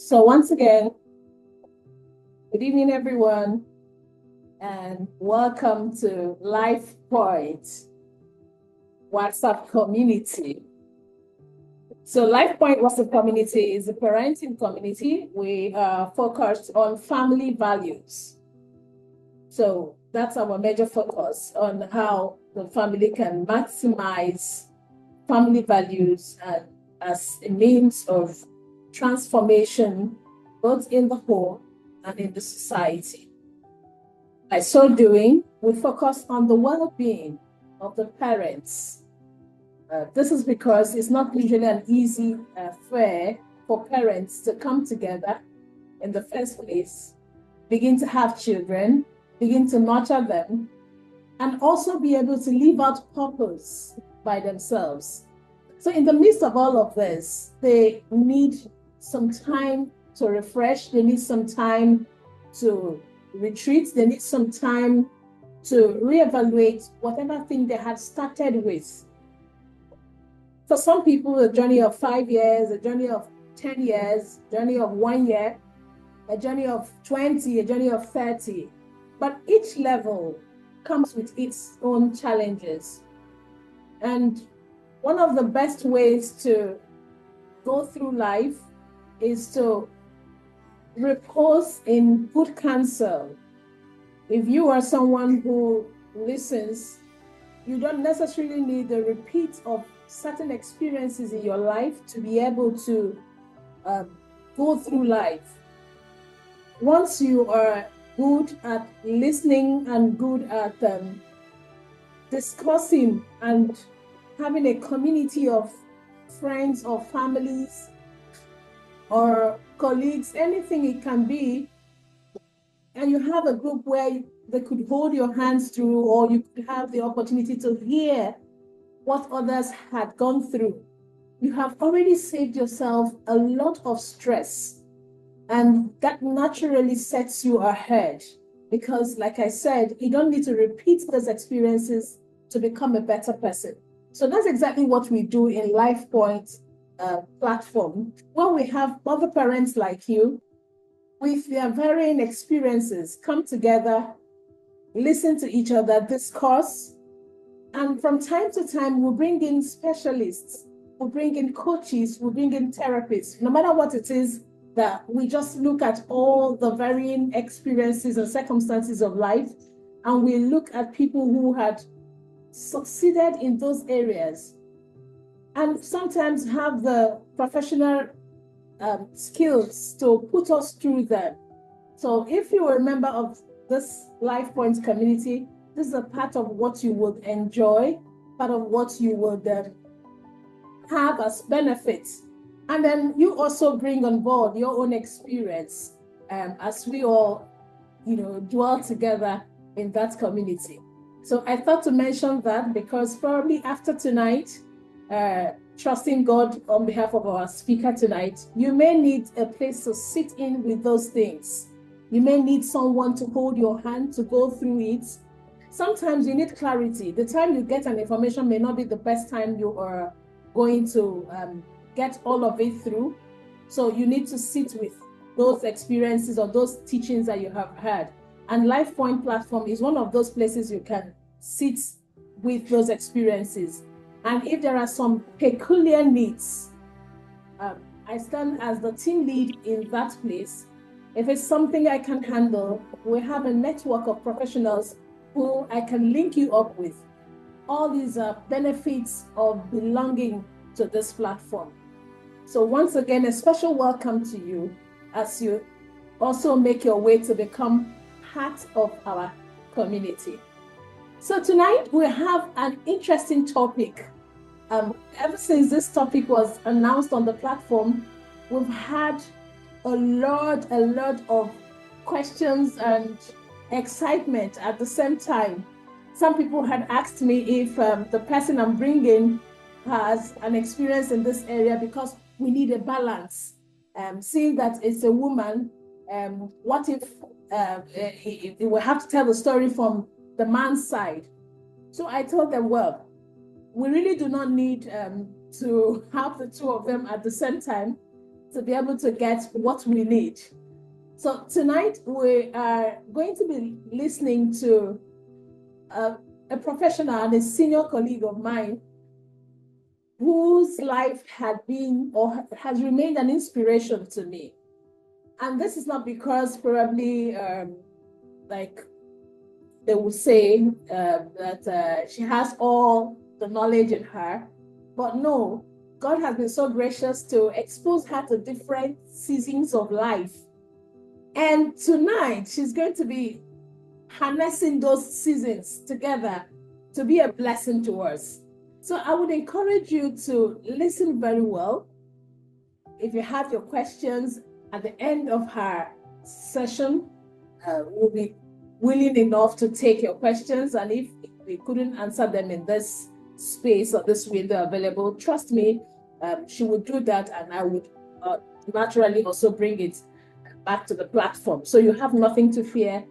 So once again, good evening, everyone, and welcome to Life Point WhatsApp community. So Life Point WhatsApp community is a parenting community. We are focused on family values. So that's our major focus on how the family can maximize family values and as a means of transformation, both in the home and in the society. By so doing, we focus on the well-being of the parents. This is because it's not usually an easy affair for parents to come together in the first place, begin to have children, begin to nurture them, and also be able to live out purpose by themselves. So in the midst of all of this, they need some time to refresh, they need some time to retreat, they need some time to reevaluate whatever thing they had started with. For some people, a journey of 5 years, a journey of 10 years, a journey of 1 year, a journey of 20, a journey of 30. But each level comes with its own challenges. And one of the best ways to go through life is to repose in good counsel. If you are someone who listens, you don't necessarily need a repeat of certain experiences in your life to be able to go through life. Once you are good at listening and good at discussing and having a community of friends or families or colleagues, anything it can be, and you have a group where they could hold your hands through, or you could have the opportunity to hear what others had gone through, you have already saved yourself a lot of stress. And that naturally sets you ahead because, like I said, you don't need to repeat those experiences to become a better person. So that's exactly what we do in Life Point platform, where we have other parents like you with their varying experiences come together, listen to each other, discuss, and from time to time, we'll bring in specialists, we'll bring in coaches, we'll bring in therapists, no matter what it is, that we just look at all the varying experiences and circumstances of life, and we look at people who had succeeded in those areas, and sometimes have the professional skills to put us through them. So if you are a member of this Life Points community, this is a part of what you would enjoy, part of what you would have as benefits. And then you also bring on board your own experience as we all, dwell together in that community. So I thought to mention that because probably after tonight, trusting God on behalf of our speaker tonight, you may need a place to sit in with those things. You may need someone to hold your hand to go through it. Sometimes you need clarity. The time you get an information may not be the best time you are going to get all of it through. So you need to sit with those experiences or those teachings that you have had. And Life Point platform is one of those places you can sit with those experiences. And if there are some peculiar needs, I stand as the team lead in that place. If it's something I can handle, we have a network of professionals who I can link you up with. All these are benefits of belonging to this platform. So once again, a special welcome to you as you also make your way to become part of our community. So tonight we have an interesting topic. Ever since this topic was announced on the platform, we've had a lot of questions and excitement at the same time. Some people had asked me if the person I'm bringing has an experience in this area because we need a balance. Seeing that it's a woman, what if we have to tell the story from the man's side? So I told them, well, we really do not need to have the two of them at the same time. to be able to get what we need. So tonight we are going to be listening to a professional and a senior colleague of mine whose life had been or has remained an inspiration to me. And this is not because probably like they will say that she has all the knowledge in her, but no, God has been so gracious to expose her to different seasons of life. And tonight she's going to be harnessing those seasons together to be a blessing to us. So I would encourage you to listen very well. If you have your questions at the end of her session, we'll be willing enough to take your questions. And if we couldn't answer them in this space or this window available, trust me, she would do that, and I would naturally also bring it back to the platform. So you have nothing to fear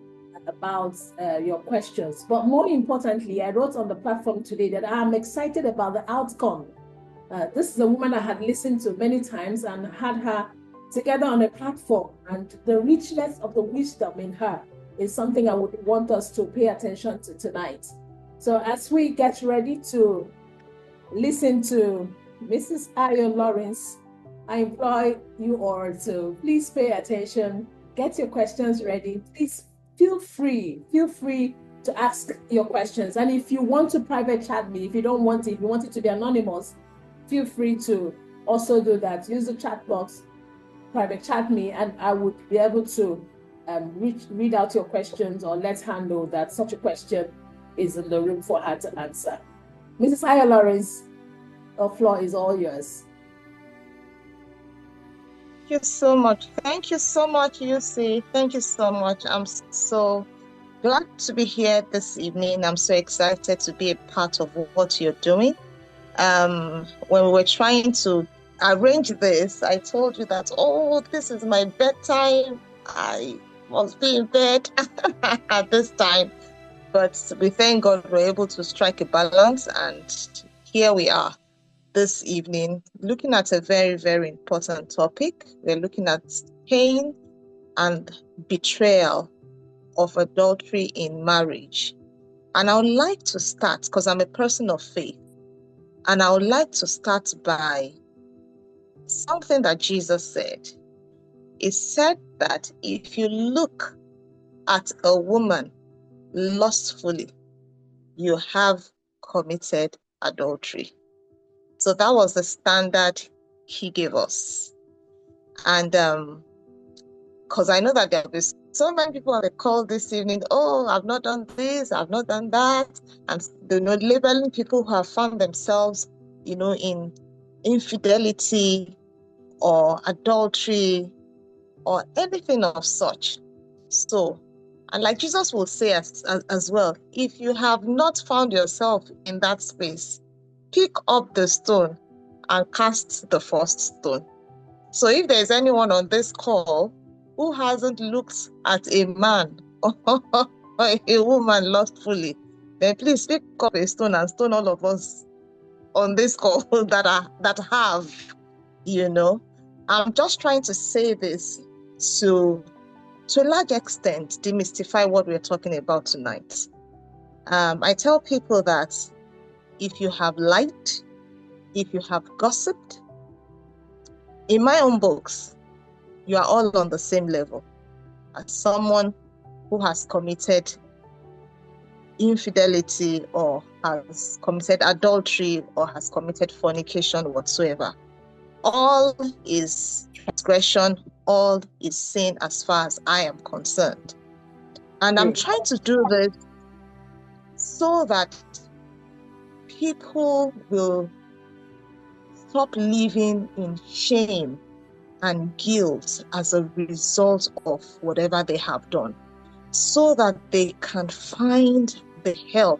about your questions. But more importantly, I wrote on the platform today that I'm excited about the outcome. This is a woman I had listened to many times and had her together on a platform, and the richness of the wisdom in her is something I would want us to pay attention to tonight. So as we get ready to listen to Mrs. Ayo Lawrence, I implore you all to please pay attention, get your questions ready. Please feel free to ask your questions. And if you want to private chat me, if you don't want it, if you want it to be anonymous, feel free to also do that. Use the chat box, private chat me, and I would be able to read out your questions, or let her know that such a question is in the room for her to answer. Mrs. Ayo Lawrence, the floor is all yours. Thank you so much. Thank you so much, UC. Thank you so much. I'm so glad to be here this evening. I'm so excited to be a part of what you're doing. When we were trying to arrange this, I told you that, oh, this is my bedtime. I must be in bed at this time. But we thank God we're able to strike a balance, and here we are this evening looking at a very, very important topic. We're looking at pain and betrayal of adultery in marriage. And I would like to start, because I'm a person of faith, and I would like to start by something that Jesus said. He said that if you look at a woman lustfully, you have committed adultery. So that was the standard he gave us. And because I know that there will be so many people on the call this evening, oh, I've not done this, I've not done that. And labeling people who have found themselves, in infidelity or adultery or anything of such. So, and like Jesus will say as well, if you have not found yourself in that space, pick up the stone and cast the first stone. So if there's anyone on this call who hasn't looked at a man or a woman lustfully, then please pick up a stone and stone all of us on this call that have. I'm just trying to say this to a large extent demystify what we're talking about tonight. I tell people that if you have lied, if you have gossiped, in my own books, you are all on the same level as someone who has committed infidelity or has committed adultery or has committed fornication whatsoever. All is transgression, all is sin as far as I am concerned. And I'm trying to do this so that people will stop living in shame and guilt as a result of whatever they have done, so that they can find the help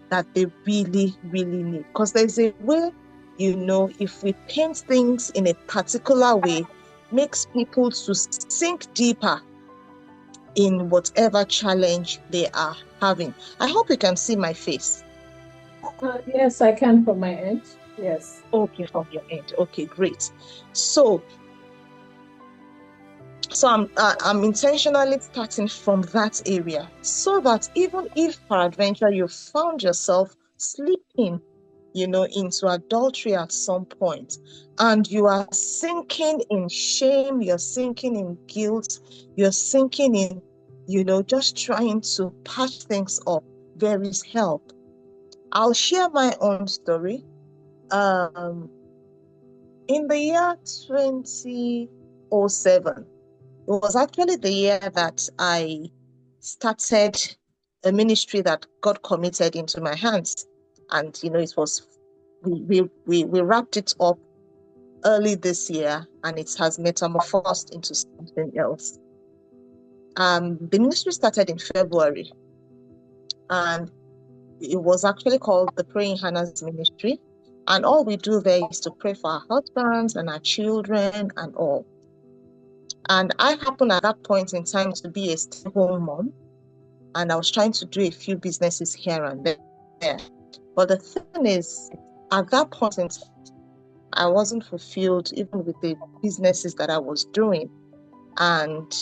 that they really, really need. Because there's a way, if we paint things in a particular way, makes people to sink deeper in whatever challenge they are having. I hope you can see my face. Yes, I can from my end. Yes. Okay, from your end. Okay, great. So So I'm intentionally starting from that area, so that even if peradventure you found yourself slipping, into adultery at some point, and you are sinking in shame, you're sinking in guilt, you're sinking in, just trying to patch things up, there is help. I'll share my own story. Um, in the year 2007, it was actually the year that I started a ministry that God committed into my hands. And, it was, we wrapped it up early this year, and it has metamorphosed into something else. The ministry started in February, and it was actually called the Praying Hannah's Ministry. And all we do there is to pray for our husbands and our children and all. And I happened at that point in time to be a stay-at-home mom, and I was trying to do a few businesses here and there. But the thing is, at that point in time, I wasn't fulfilled even with the businesses that I was doing. And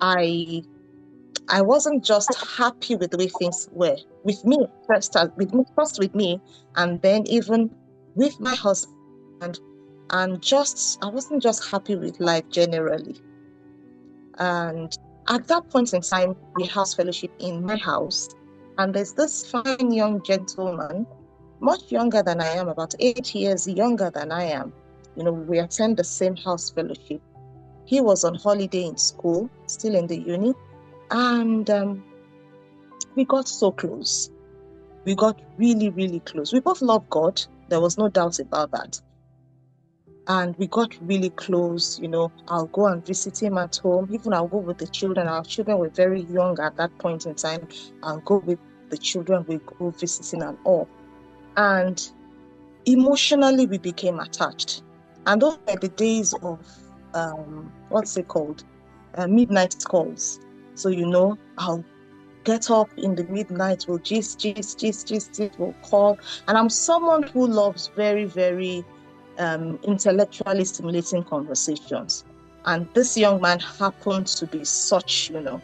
I wasn't just happy with the way things were with me, first with me, and then even with my husband. And I wasn't just happy with life generally. And at that point in time, we house fellowship in my house. And there's this fine young gentleman, much younger than I am, about 8 years younger than I am. We attend the same house fellowship. He was on holiday in school, still in the uni. And we got so close. We got really, really close. We both love God. There was no doubt about that. And we got really close. I'll go and visit him at home. Even I'll go with the children. Our children were very young at that point in time. I'll go with the children. We go visiting and all. And emotionally, we became attached. And those were the days of, what's it called? Midnight calls. So, I'll get up in the midnight, we'll gist, we'll call. And I'm someone who loves very, very intellectually stimulating conversations. And this young man happened to be such, a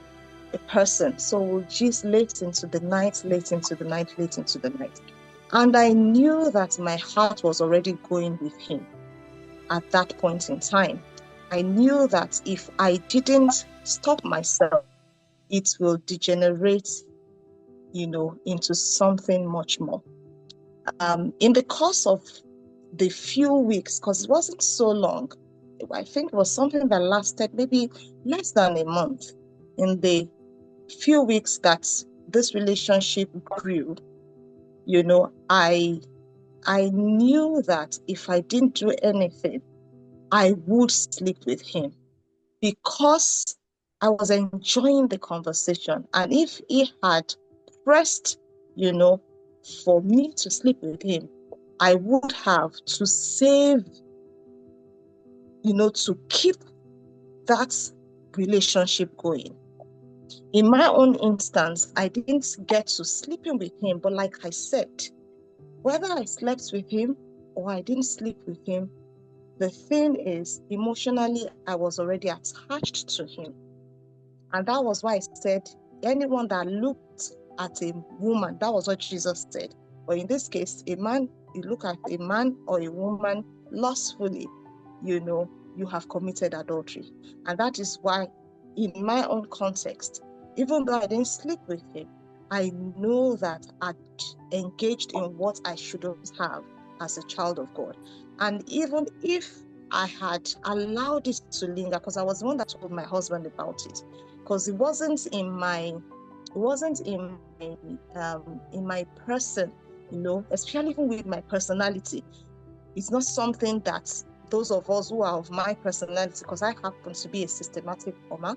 person. So we'll gist late into the night. And I knew that my heart was already going with him at that point in time. I knew that if I didn't stop myself, it will degenerate, into something much more. In the course of the few weeks, because it wasn't so long, I think it was something that lasted maybe less than a month. In the few weeks that this relationship grew, I knew that if I didn't do anything, I would sleep with him, because I was enjoying the conversation. And if he had pressed, for me to sleep with him, I would have, to save, to keep that relationship going. In my own instance, I didn't get to sleeping with him, but like I said, whether I slept with him or I didn't sleep with him, the thing is, emotionally, I was already attached to him. And that was why I said, anyone that looked at a woman, that was what Jesus said. But in this case, a man, you look at a man or a woman lustfully, you have committed adultery. And that is why, in my own context, even though I didn't sleep with him, I know that I'd engaged in what I shouldn't have as a child of God. And even if I had allowed it to linger, because I was the one that told my husband about it, because it wasn't in my person, especially even with my personality. It's not something that those of us who are of my personality, because I happen to be a systematic former,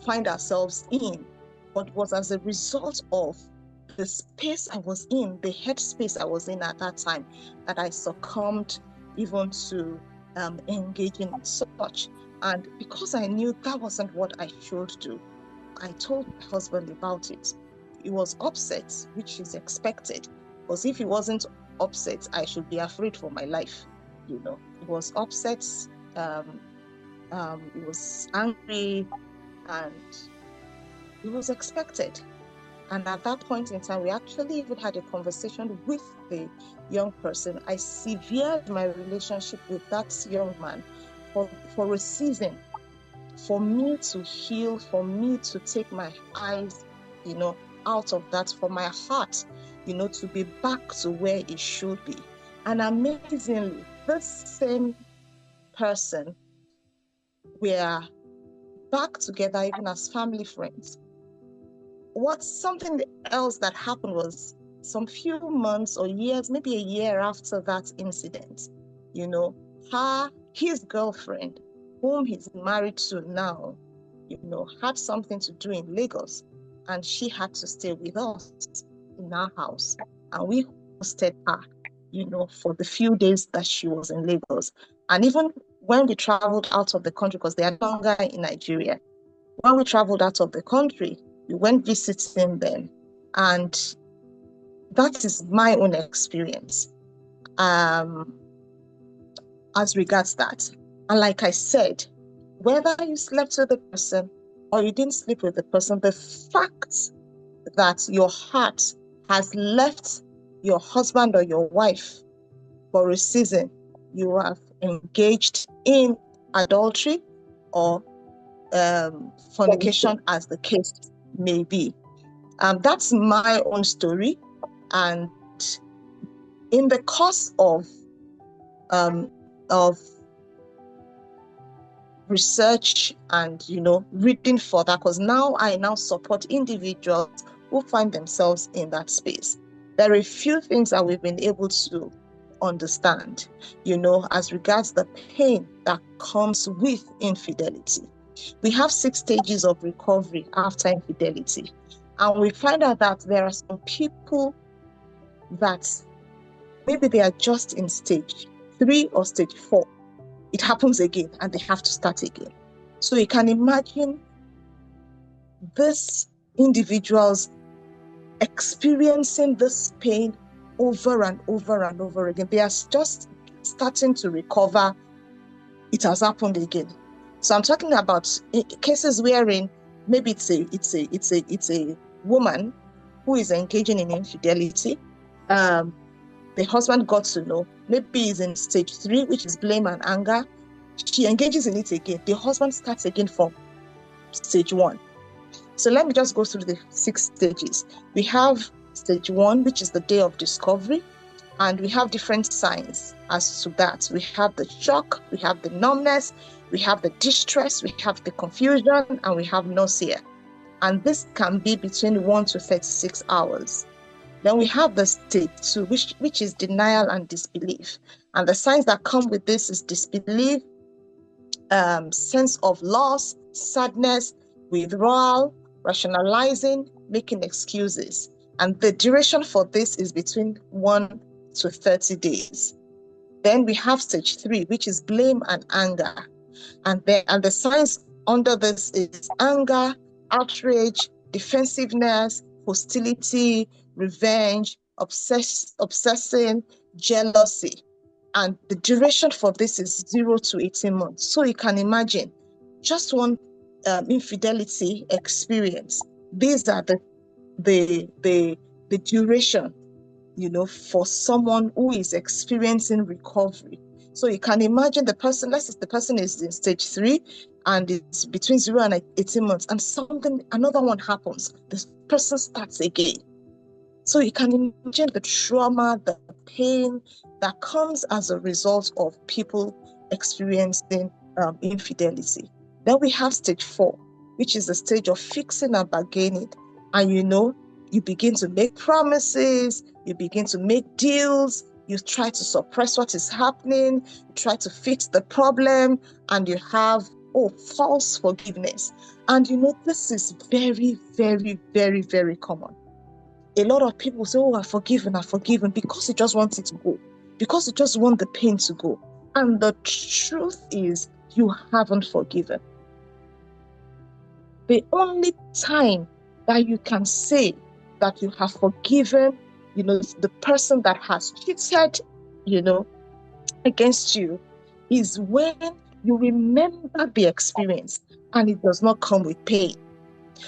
find ourselves in, but was as a result of the space I was in, the headspace I was in at that time, that I succumbed even to engaging in such. And because I knew that wasn't what I should do, I told my husband about it. He was upset, which is expected, because if he wasn't upset, I should be afraid for my life. He was upset, He was angry, and it was expected. And at that point in time, we actually even had a conversation with the young person. I severed my relationship with that young man for a season, for me to heal, for me to take my eyes, out of that, for my heart, to be back to where it should be. And amazingly, this same person, we are back together even as family friends. Something else that happened was some few months or years, maybe a year after that incident, his girlfriend, whom he's married to now, had something to do in Lagos, and she had to stay with us in our house. And we hosted her, for the few days that she was in Lagos. And even when we traveled out of the country, because they are no longer in Nigeria, when we traveled out of the country, we went visiting them. And that is my own experience as regards that. And like I said, whether you slept with the person or you didn't sleep with the person, the fact that your heart has left your husband or your wife for a season, you have engaged in adultery or fornication, as the case may be. That's my own story. And in the course of research and reading further, because I now support individuals who find themselves in that space, there are a few things that we've been able to understand, as regards the pain that comes with infidelity. We have 6 stages of recovery after infidelity, and we find out that there are some people that maybe they are just in stage 3 or stage 4. It happens again and they have to start again. So you can imagine these individuals experiencing this pain over and over and over again. They are just starting to recover. It has happened again. So I'm talking about cases wherein maybe it's a woman who is engaging in infidelity. The husband got to know, maybe he's in stage 3, which is blame and anger. She engages in it again. The husband starts again from stage 1. So let me just go through the 6 stages. We have stage 1, which is the day of discovery, and we have different signs as to that. We have the shock, we have the numbness, we have the distress, we have the confusion, and we have nausea. And this can be between 1 to 36 hours. Then we have the stage 2, which is denial and disbelief. And the signs that come with this is disbelief, sense of loss, sadness, withdrawal, rationalizing, making excuses. And the duration for this is between 1 to 30 days. Then we have stage 3, which is blame and anger. And the signs under this is anger, outrage, defensiveness, hostility, revenge, obsessing, jealousy. And the duration for this is 0 to 18 months. So you can imagine just one infidelity experience. These are the duration, for someone who is experiencing recovery. So you can imagine the person, let's say the person is in stage 3 and it's between 0 and 18 months, and another one happens. The person starts again. So you can imagine the trauma, the pain that comes as a result of people experiencing infidelity. Then we have stage 4, which is the stage of fixing and bargaining. And you begin to make promises, you begin to make deals, you try to suppress what is happening, you try to fix the problem, and you have false forgiveness. And this is very, very, very, very common. A lot of people say, I've forgiven, because you just want it to go, because you just want the pain to go. And the truth is, you haven't forgiven. The only time that you can say that you have forgiven, the person that has cheated, against you, is when You remember the experience, and it does not come with pain.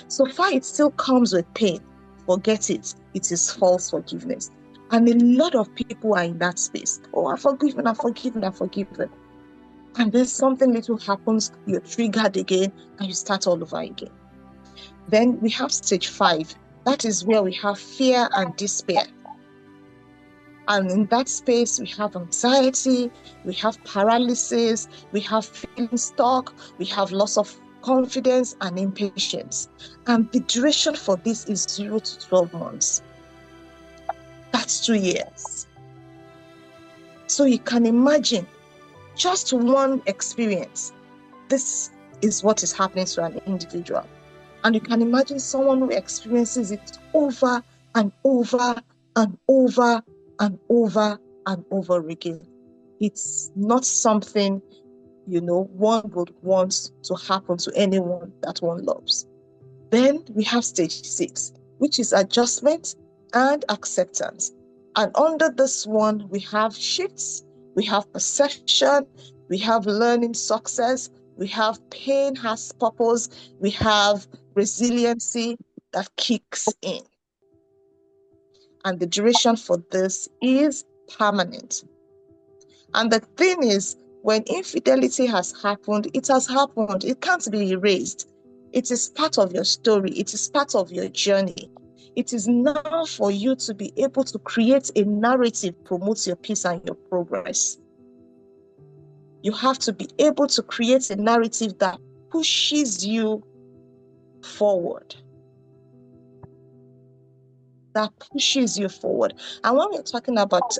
So far, it still comes with pain. Forget it. It is false forgiveness. And a lot of people are in that space. Oh, I've forgiven, I've forgiven, I've forgiven. And then something little happens, you're triggered again, and you start all over again. Then we have stage 5. That is where we have fear and despair. And in that space, we have anxiety, we have paralysis, we have feeling stuck, we have loss of confidence and impatience. And the duration for this is 0 to 12 months. That's 2 years. So you can imagine just one experience. This is what is happening to an individual. And you can imagine someone who experiences it over and over and over and over and over again. It's not something, one would want to happen to anyone that one loves. Then we have stage 6, which is adjustment and acceptance. And under this one, we have shifts, we have perception, we have learning success, we have pain has purpose, we have resiliency that kicks in. And the duration for this is permanent. And the thing is, when infidelity has happened, it has happened. It can't be erased. It is part of your story. It is part of your journey. It is now for you to be able to create a narrative that promotes your peace and your progress. You have to be able to create a narrative that pushes you forward. That pushes you forward. And when we're talking about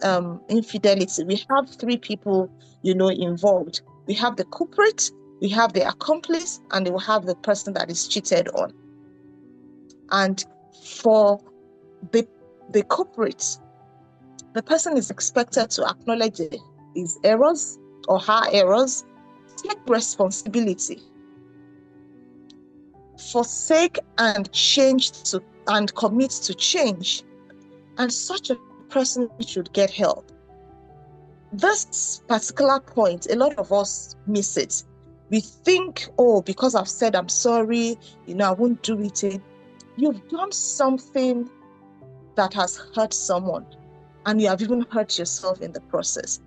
infidelity, we have 3 people, involved. We have the culprit, we have the accomplice, and we have the person that is cheated on. And for the culprit, the person is expected to acknowledge his errors or her errors, take responsibility, forsake and commit to change. And such a person should get help. This particular point, a lot of us miss it. We think, oh, because I've said I'm sorry, I won't do it again. You've done something that has hurt someone, and you have even hurt yourself in the process.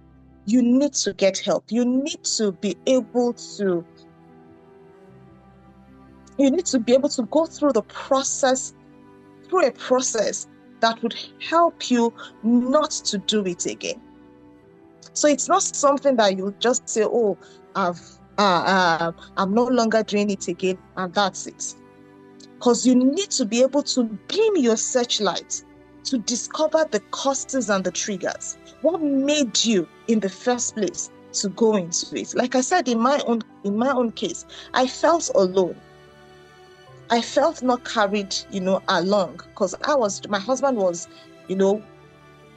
You need to get help. You need to be able to go through a process that would help you not to do it again. So it's not something that you just say, oh, I'm no longer doing it again, and that's it. Because you need to be able to beam your searchlight to discover the causes and the triggers. What made you in the first place to go into it? Like I said, in my own case, I felt alone. I felt not carried, along, because my husband was,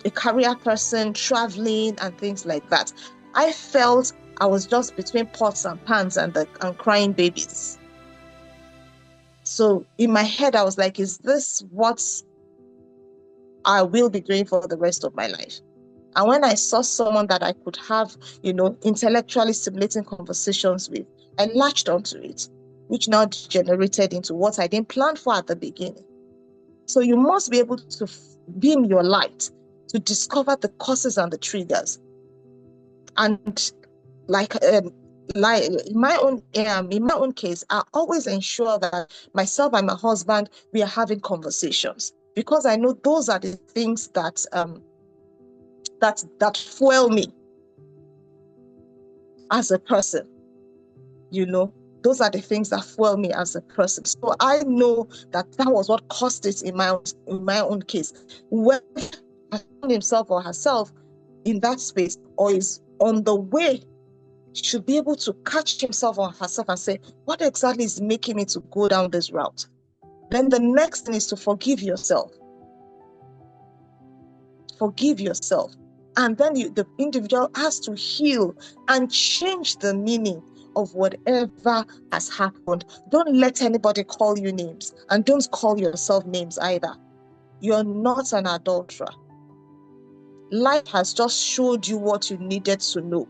a career person, traveling and things like that. I felt I was just between pots and pans and crying babies. So in my head, I was like, is this what I will be doing for the rest of my life? And when I saw someone that I could have, intellectually stimulating conversations with, I latched onto it, which now degenerated into what I didn't plan for at the beginning. So you must be able to beam your light to discover the causes and the triggers. And like in my own case, I always ensure that myself and my husband, we are having conversations, because I know those are the things that fuel me as a person. Those are the things that fuel me as a person. So I know that was what caused it in my own case. When I found himself or herself in that space, or is on the way, should be able to catch himself or herself and say, what exactly is making me to go down this route? Then the next thing is to forgive yourself. Forgive yourself. And then the individual has to heal and change the meaning of whatever has happened. Don't let anybody call you names, and don't call yourself names either. You're not an adulterer. Life has just showed you what you needed to know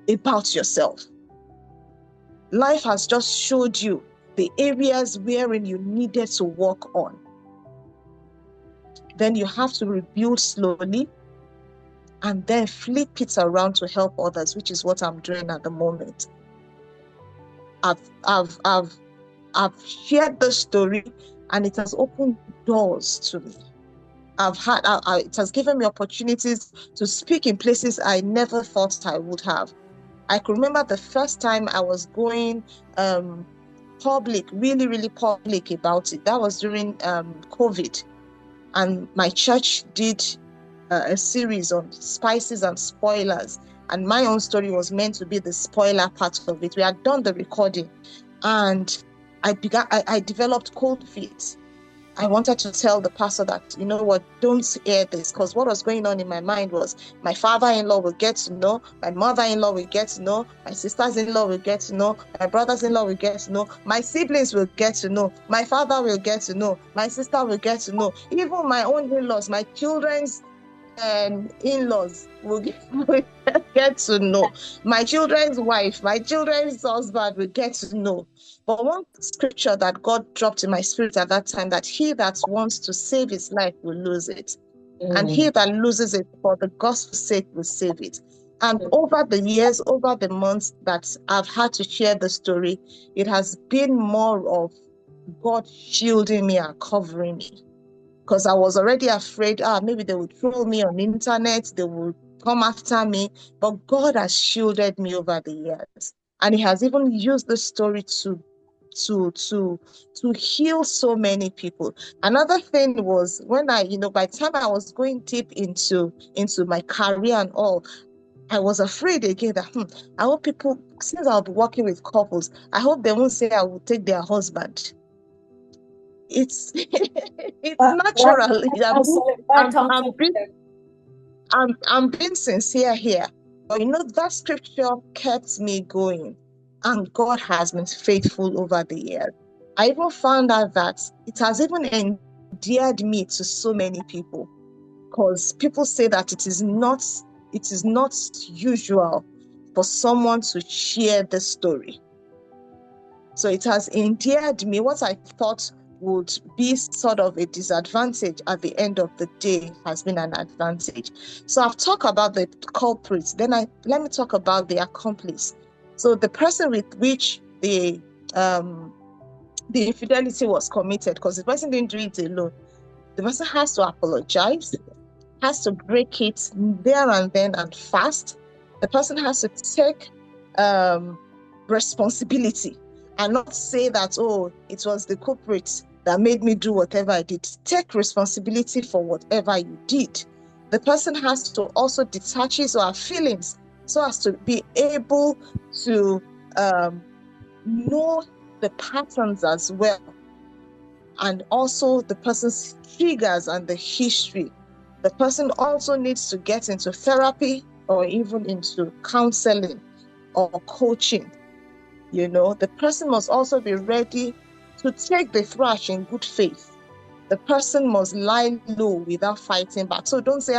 about yourself. Life has just showed you the areas wherein you needed to work on. Then you have to rebuild slowly and then flip it around to help others, which is what I'm doing at the moment. I've shared the story and it has opened doors to me. It has given me opportunities to speak in places I never thought I would have. I could remember the first time I was going public, really, really public about it. That was during COVID. And my church did a series on spices and spoilers. And my own story was meant to be the spoiler part of it. We had done the recording and I developed cold feet. I wanted to tell the pastor that, you know what, don't air this, because what was going on in my mind was my father-in-law will get to know, my mother-in-law will get to know, my sisters-in-law will get to know, my brothers-in-law will get to know, my siblings will get to know, my father will get to know, my sister will get to know, even my own in-laws, my children's in-laws will get to know, my children's wife, my children's husband will get to know. But one scripture that God dropped in my spirit at that time, that he that wants to save his life will lose it. And he that loses it for the gospel's sake will save it. And over the years, over the months that I've had to share the story, it has been more of God shielding me and covering me. Because I was already afraid, maybe they would throw me on the internet, they would come after me. But God has shielded me over the years. And he has even used the story to heal so many people. Another thing was when by the time I was going deep into my career and all, I was afraid again that I hope people, since I'll be working with couples, I hope they won't say I will take their husband. It's natural. I'm being sincere here. But that scripture kept me going. And God has been faithful over the years. I even found out that it has even endeared me to so many people. Because people say that it is not usual for someone to share the story. So it has endeared me. What I thought would be sort of a disadvantage at the end of the day has been an advantage. So I've talked about the culprits. Then let me talk about the accomplice. So the person with which the infidelity was committed, because the person didn't do it alone. The person has to apologize, has to break it there and then and fast. The person has to take responsibility and not say that, it was the culprit that made me do whatever I did. Take responsibility for whatever you did. The person has to also detach his or her feelings so as to be able to know the patterns as well, and also the person's triggers and the history. The person also needs to get into therapy or even into counseling or coaching. The person must also be ready to take the thrash in good faith. The person must lie low without fighting back. So don't say,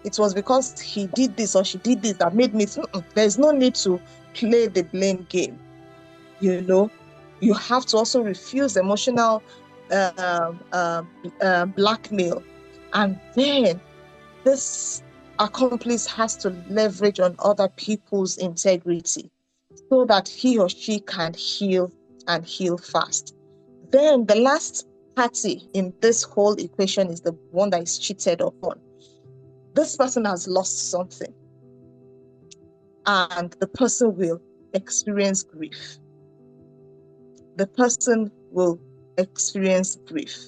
it was because he did this or she did this that made me. There's no need to play the blame game. You have to also refuse emotional blackmail. And then this accomplice has to leverage on other people's integrity so that he or she can heal and heal fast. Then the last party in this whole equation is the one that is cheated upon. This person has lost something, and the person will experience grief. The person will experience grief.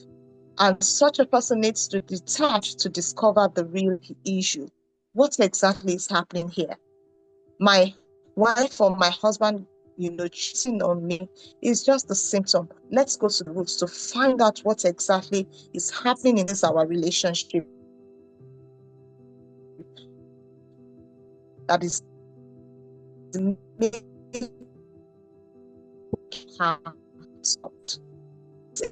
And such a person needs to detach to discover the real issue. What exactly is happening here? My wife or my husband, cheating on me is just a symptom. Let's go to the roots to find out what exactly is happening in this our relationship that is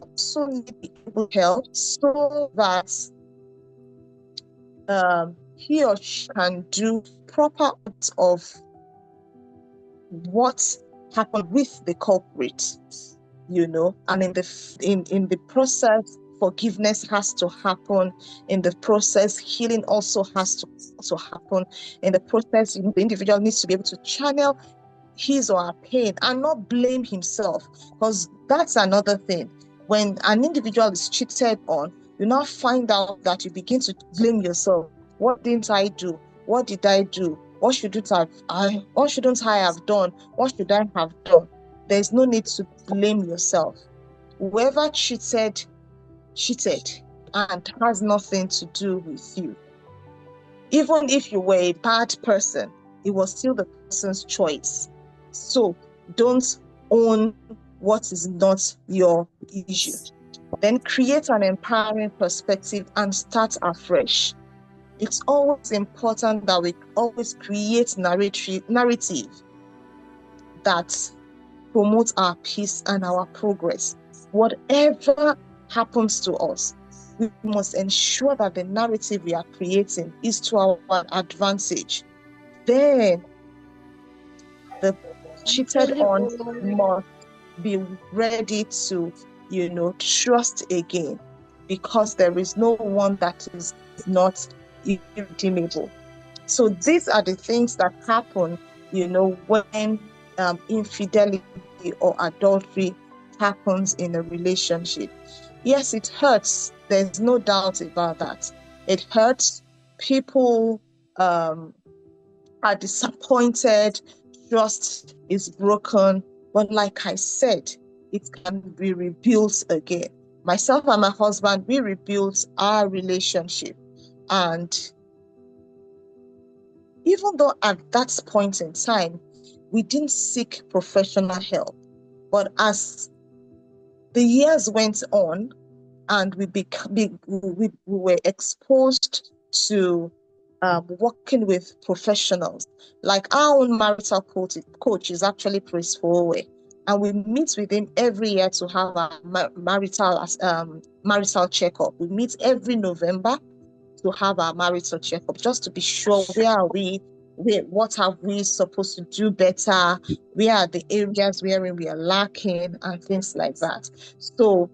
also need people help so that he or she can do proper acts of what happen with the culprit, you know, and in the process, forgiveness has to happen. In the process, healing also has to happen. In the process, the individual needs to be able to channel his or her pain and not blame himself, because that's another thing. When an individual is cheated on, you now find out that you begin to blame yourself. What didn't I do? What did I do? What shouldn't I have done? What should I have done? There's no need to blame yourself. Whoever cheated and has nothing to do with you. Even if you were a bad person, it was still the person's choice. So don't own what is not your issue. Then create an empowering perspective and start afresh. It's always important that we always create narrative that promotes our peace and our progress. Whatever happens to us, we must ensure that the narrative we are creating is to our advantage. Then the cheated on must be ready to, trust again, because there is no one that is not irredeemable. So these are the things that happen, when infidelity or adultery happens in a relationship. Yes, it hurts. There's no doubt about that. It hurts. People are disappointed. Trust is broken. But like I said, it can be rebuilt again. Myself and my husband, we rebuilt our relationship. And even though at that point in time, we didn't seek professional help, but as the years went on and we were exposed to working with professionals, like our own marital coach is actually Chris Fowe, and we meet with him every year to have a marital checkup. We meet every November to have our marital checkup, just to be sure where are we, what are we supposed to do better, where are the areas wherein we are lacking, and things like that. So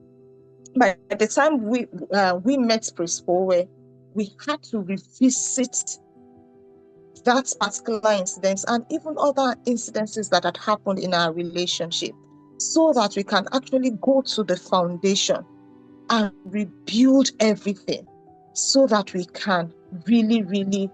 by the time we met Chris Fowe, we had to revisit that particular incident and even other incidences that had happened in our relationship, so that we can actually go to the foundation and rebuild everything, so that we can really, really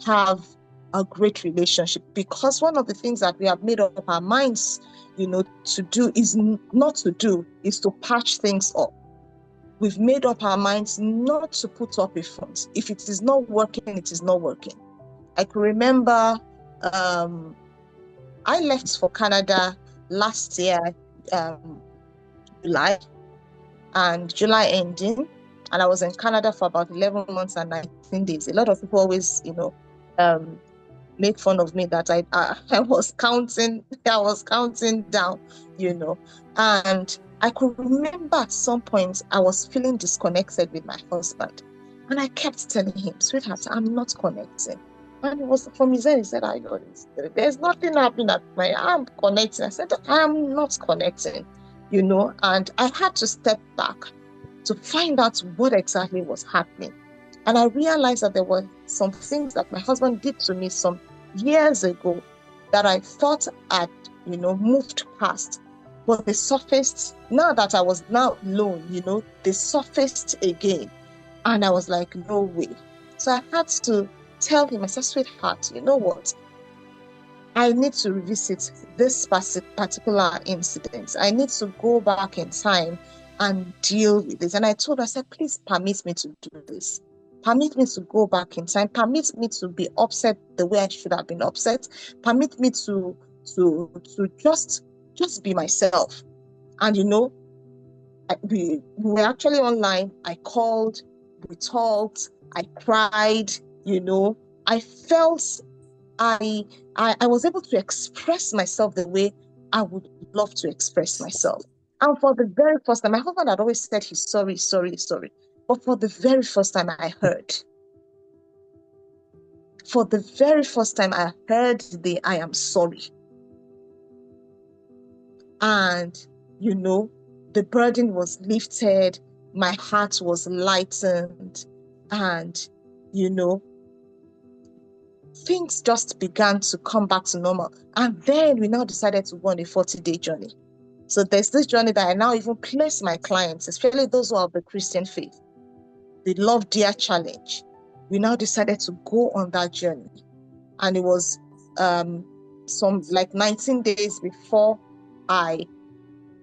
have a great relationship. Because one of the things that we have made up our minds, to do is not to do, is to patch things up. We've made up our minds not to put up a front. If it is not working, it is not working. I can remember I left for Canada last year, July, and July ending, and I was in Canada for about 11 months and 19 days. A lot of people always, make fun of me that I was counting down, and I could remember at some point I was feeling disconnected with my husband, and I kept telling him, sweetheart, I'm not connecting. And it was from his end, he said, I know this. There's nothing happening at I'm connecting. I said, I'm not connecting, and I had to step back to find out what exactly was happening. And I realized that there were some things that my husband did to me some years ago that I thought I'd, moved past. But they surfaced, now that I was now alone, they surfaced again. And I was like, no way. So I had to tell him, I said, sweetheart, you know what? I need to revisit this particular incident. I need to go back in time and deal with this. And I told her, I said, please permit me to do this. Permit me to go back in time. Permit me to be upset the way I should have been upset. Permit me to just be myself. And we were actually online. I called, we talked, I cried, I felt I was able to express myself the way I would love to express myself. And for the very first time, my husband had always said he's sorry. But for the very first time I heard. For the very first time I heard the I am sorry. And, the burden was lifted, my heart was lightened, and, things just began to come back to normal. And then we now decided to go on a 40-day journey. So there's this journey that I now even place my clients, especially those who are of the Christian faith. The Love Dear Challenge. We now decided to go on that journey. And it was some like 19 days before I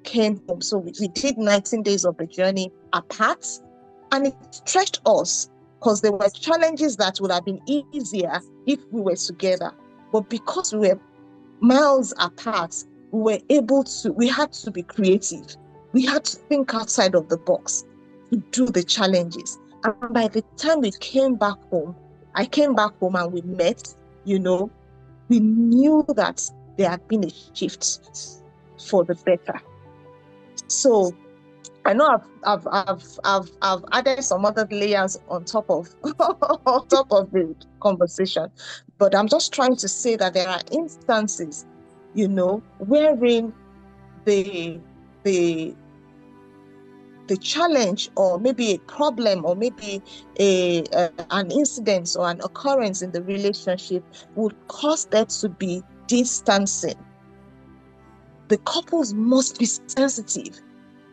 came home. So we did 19 days of the journey apart, and it stretched us because there were challenges that would have been easier if we were together. But because we were miles apart, we had to be creative. We had to think outside of the box to do the challenges. And by the time we came back home, I came back home and we met, we knew that there had been a shift for the better. So I know I've added some other layers on top of on top of the conversation, but I'm just trying to say that there are instances, wherein the challenge, or maybe a problem, or maybe an incident or an occurrence in the relationship would cause there to be distancing. The couples must be sensitive.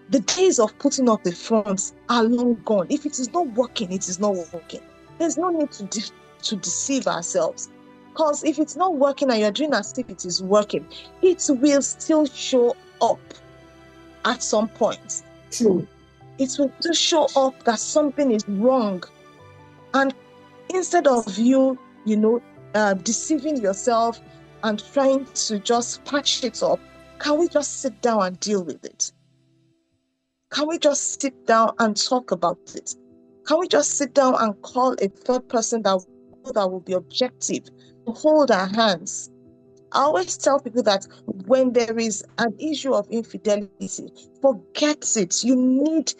The days of putting up the fronts are long gone. If it is not working, it is not working. There's no need to deceive ourselves. Because if it's not working and you're doing as if it is working, it will still show up at some point. True. It will still show up that something is wrong. And instead of you, deceiving yourself and trying to just patch it up, can we just sit down and deal with it? Can we just sit down and talk about it? Can we just sit down and call a third person that will be objective, to hold our hands? I always tell people that when there is an issue of infidelity, forget it. You need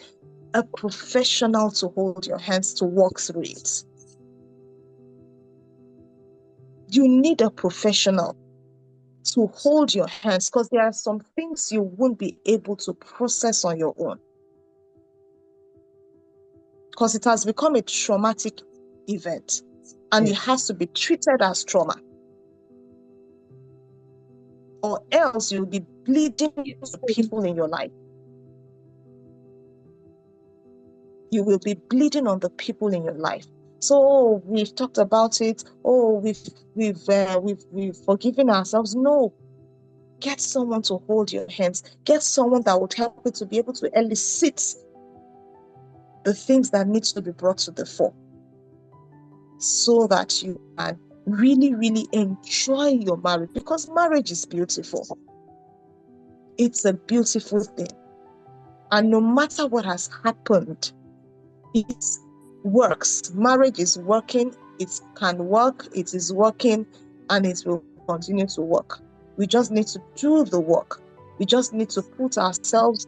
a professional to hold your hands to walk through it. You need a professional to hold your hands, because there are some things you won't be able to process on your own, because it has become a traumatic event, and it has to be treated as trauma, or else you'll be bleeding the people in your life. You will be bleeding on the people in your life. So we've talked about it. We've forgiven ourselves. No, get someone to hold your hands. Get someone that would help you to be able to elicit the things that need to be brought to the fore, so that you can really, really enjoy your marriage, because marriage is beautiful. It's a beautiful thing. And no matter what has happened, it works. Marriage is working. It can work. It is working, and it will continue to work. We just need to do the work. We just need to put ourselves,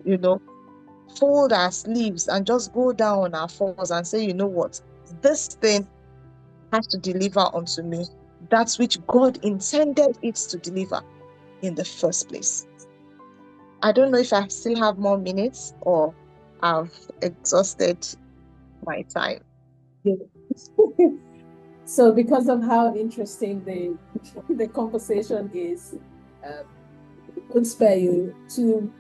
fold our sleeves and just go down on our fours and say, you know what, this thing has to deliver unto me that which God intended it to deliver in the first place. I don't know if I still have more minutes or I've exhausted my time. So because of how interesting the conversation is, could spare you two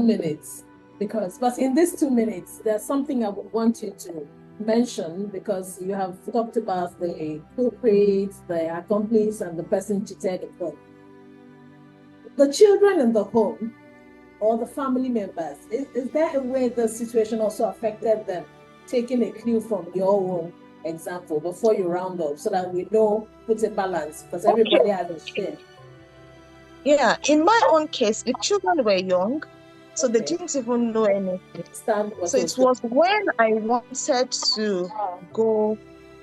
minutes, but in these 2 minutes, there's something I would want you to mention, because you have talked about the culprit, the accomplice, and the person cheated upon. The children in the home or the family members, is there a way the situation also affected them? Taking a clue from your own example before you round up, so that we know, put a balance, because everybody has a share. Yeah, in my own case, the children were young, so they didn't even know anything. So it was when I wanted to go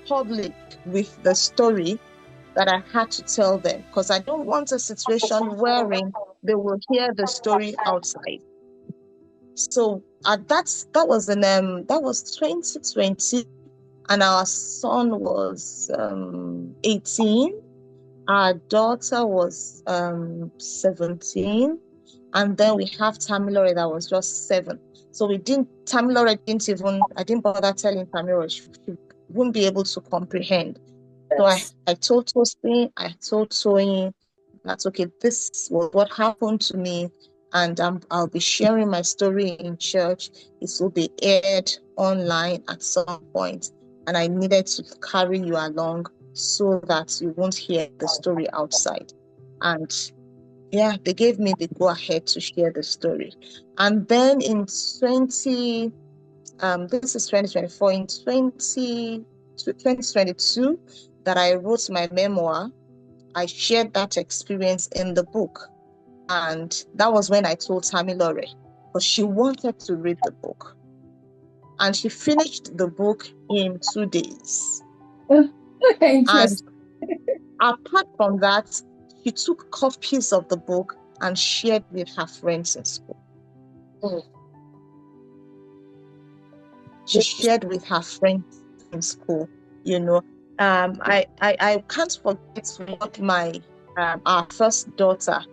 public with the story that I had to tell them, because I don't want a situation wherein they will hear the story outside. So that was 2020, and our son was 18. Our daughter was 17, And then we have Tamilore that was just 7. So I didn't bother telling Tamilore. She wouldn't be able to comprehend. Yes. So I told Tosin, I told Toyin, that's okay, this was what happened to me, and I'll be sharing my story in church. It will be aired online at some point, and I needed to carry you along so that you won't hear the story outside. And yeah, they gave me the go ahead to share the story. And then in this is 2024, in 2022, that I wrote my memoir. I shared that experience in the book. And that was when I told Tamilore, because she wanted to read the book. And she finished the book in 2 days. And apart from that, she took copies of the book and shared with her friends in school. She shared with her friends in school, you know. I can't forget what our first daughter,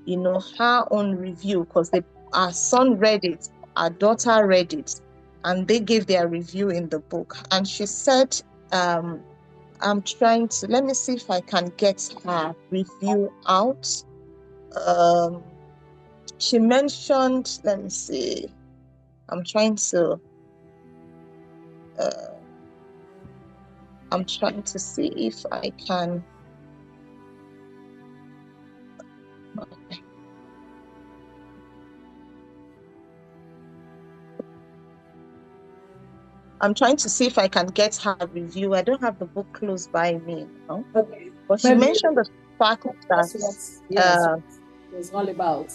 you know, her own review, because our son read it, our daughter read it, and they gave their review in the book. And she said, I'm trying to, let me see if I can get her review out. She mentioned, let me see, I'm trying to see if I can. Okay. I'm trying to see if I can get her review. I don't have the book close by me now. Okay. But she mentioned the fact that it was all about.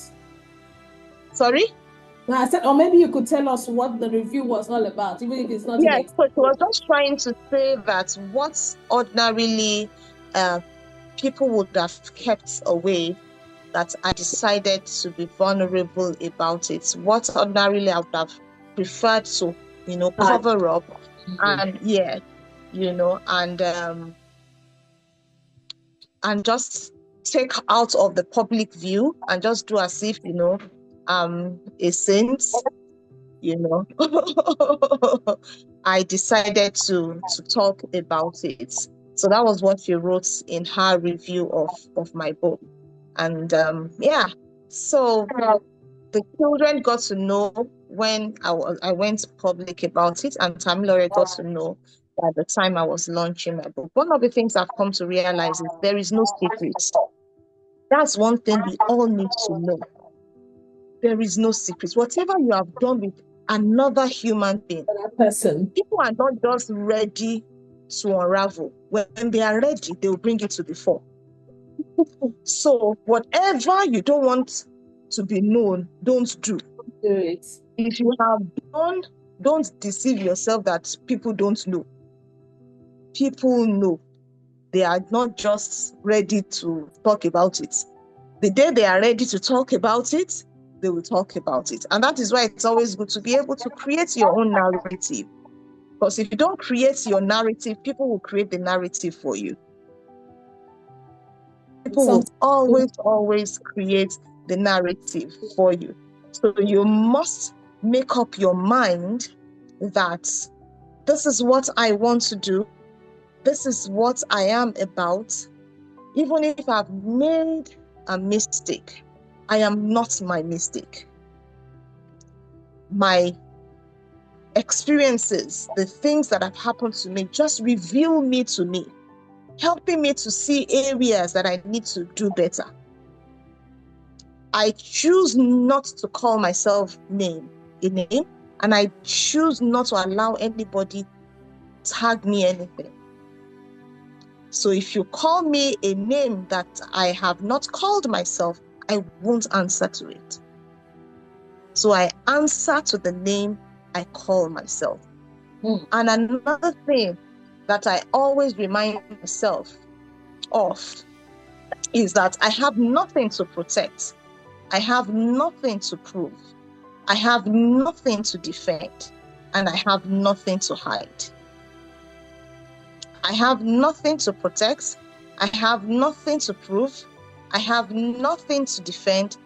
Sorry? No, I said, or maybe you could tell us what the review was all about, even if it's not. Yeah, so she was just trying to say that what ordinarily people would have kept away, that I decided to be vulnerable about it. What ordinarily I would have preferred to, you know, cover up. And yeah, you know, and just take out of the public view and just do as if, you know, a saint, you know. I decided to talk about it. So that was what she wrote in her review of my book. And yeah, so the children got to know when I went public about it, and Tamilore got to know at the time I was launching my book. One of the things I've come to realize is there is no secret. That's one thing we all need to know. There is no secret. Whatever you have done with another human being, people are not just ready to unravel. When they are ready, they will bring it to the fore. So whatever you don't want to be known, don't do. If you have done, don't deceive yourself that people don't know. People know. They are not just ready to talk about it. The day they are ready to talk about it, they will talk about it. And that is why it's always good to be able to create your own narrative. Because if you don't create your narrative, people will create the narrative for you. People will always create the narrative for you. So you must make up your mind that this is what I want to do. This is what I am about. Even if I've made a mistake, I am not my mistake. My experiences, the things that have happened to me, just reveal me to me, helping me to see areas that I need to do better. I choose not to call myself a name, and I choose not to allow anybody tag me anything. So if you call me a name that I have not called myself, I won't answer to it. So I answer to the name I call myself. And another thing that I always remind myself of is that I have nothing to protect. I have nothing to prove. I have nothing to defend. And I have nothing to hide. I have nothing to protect. I have nothing to prove. I have nothing to defend.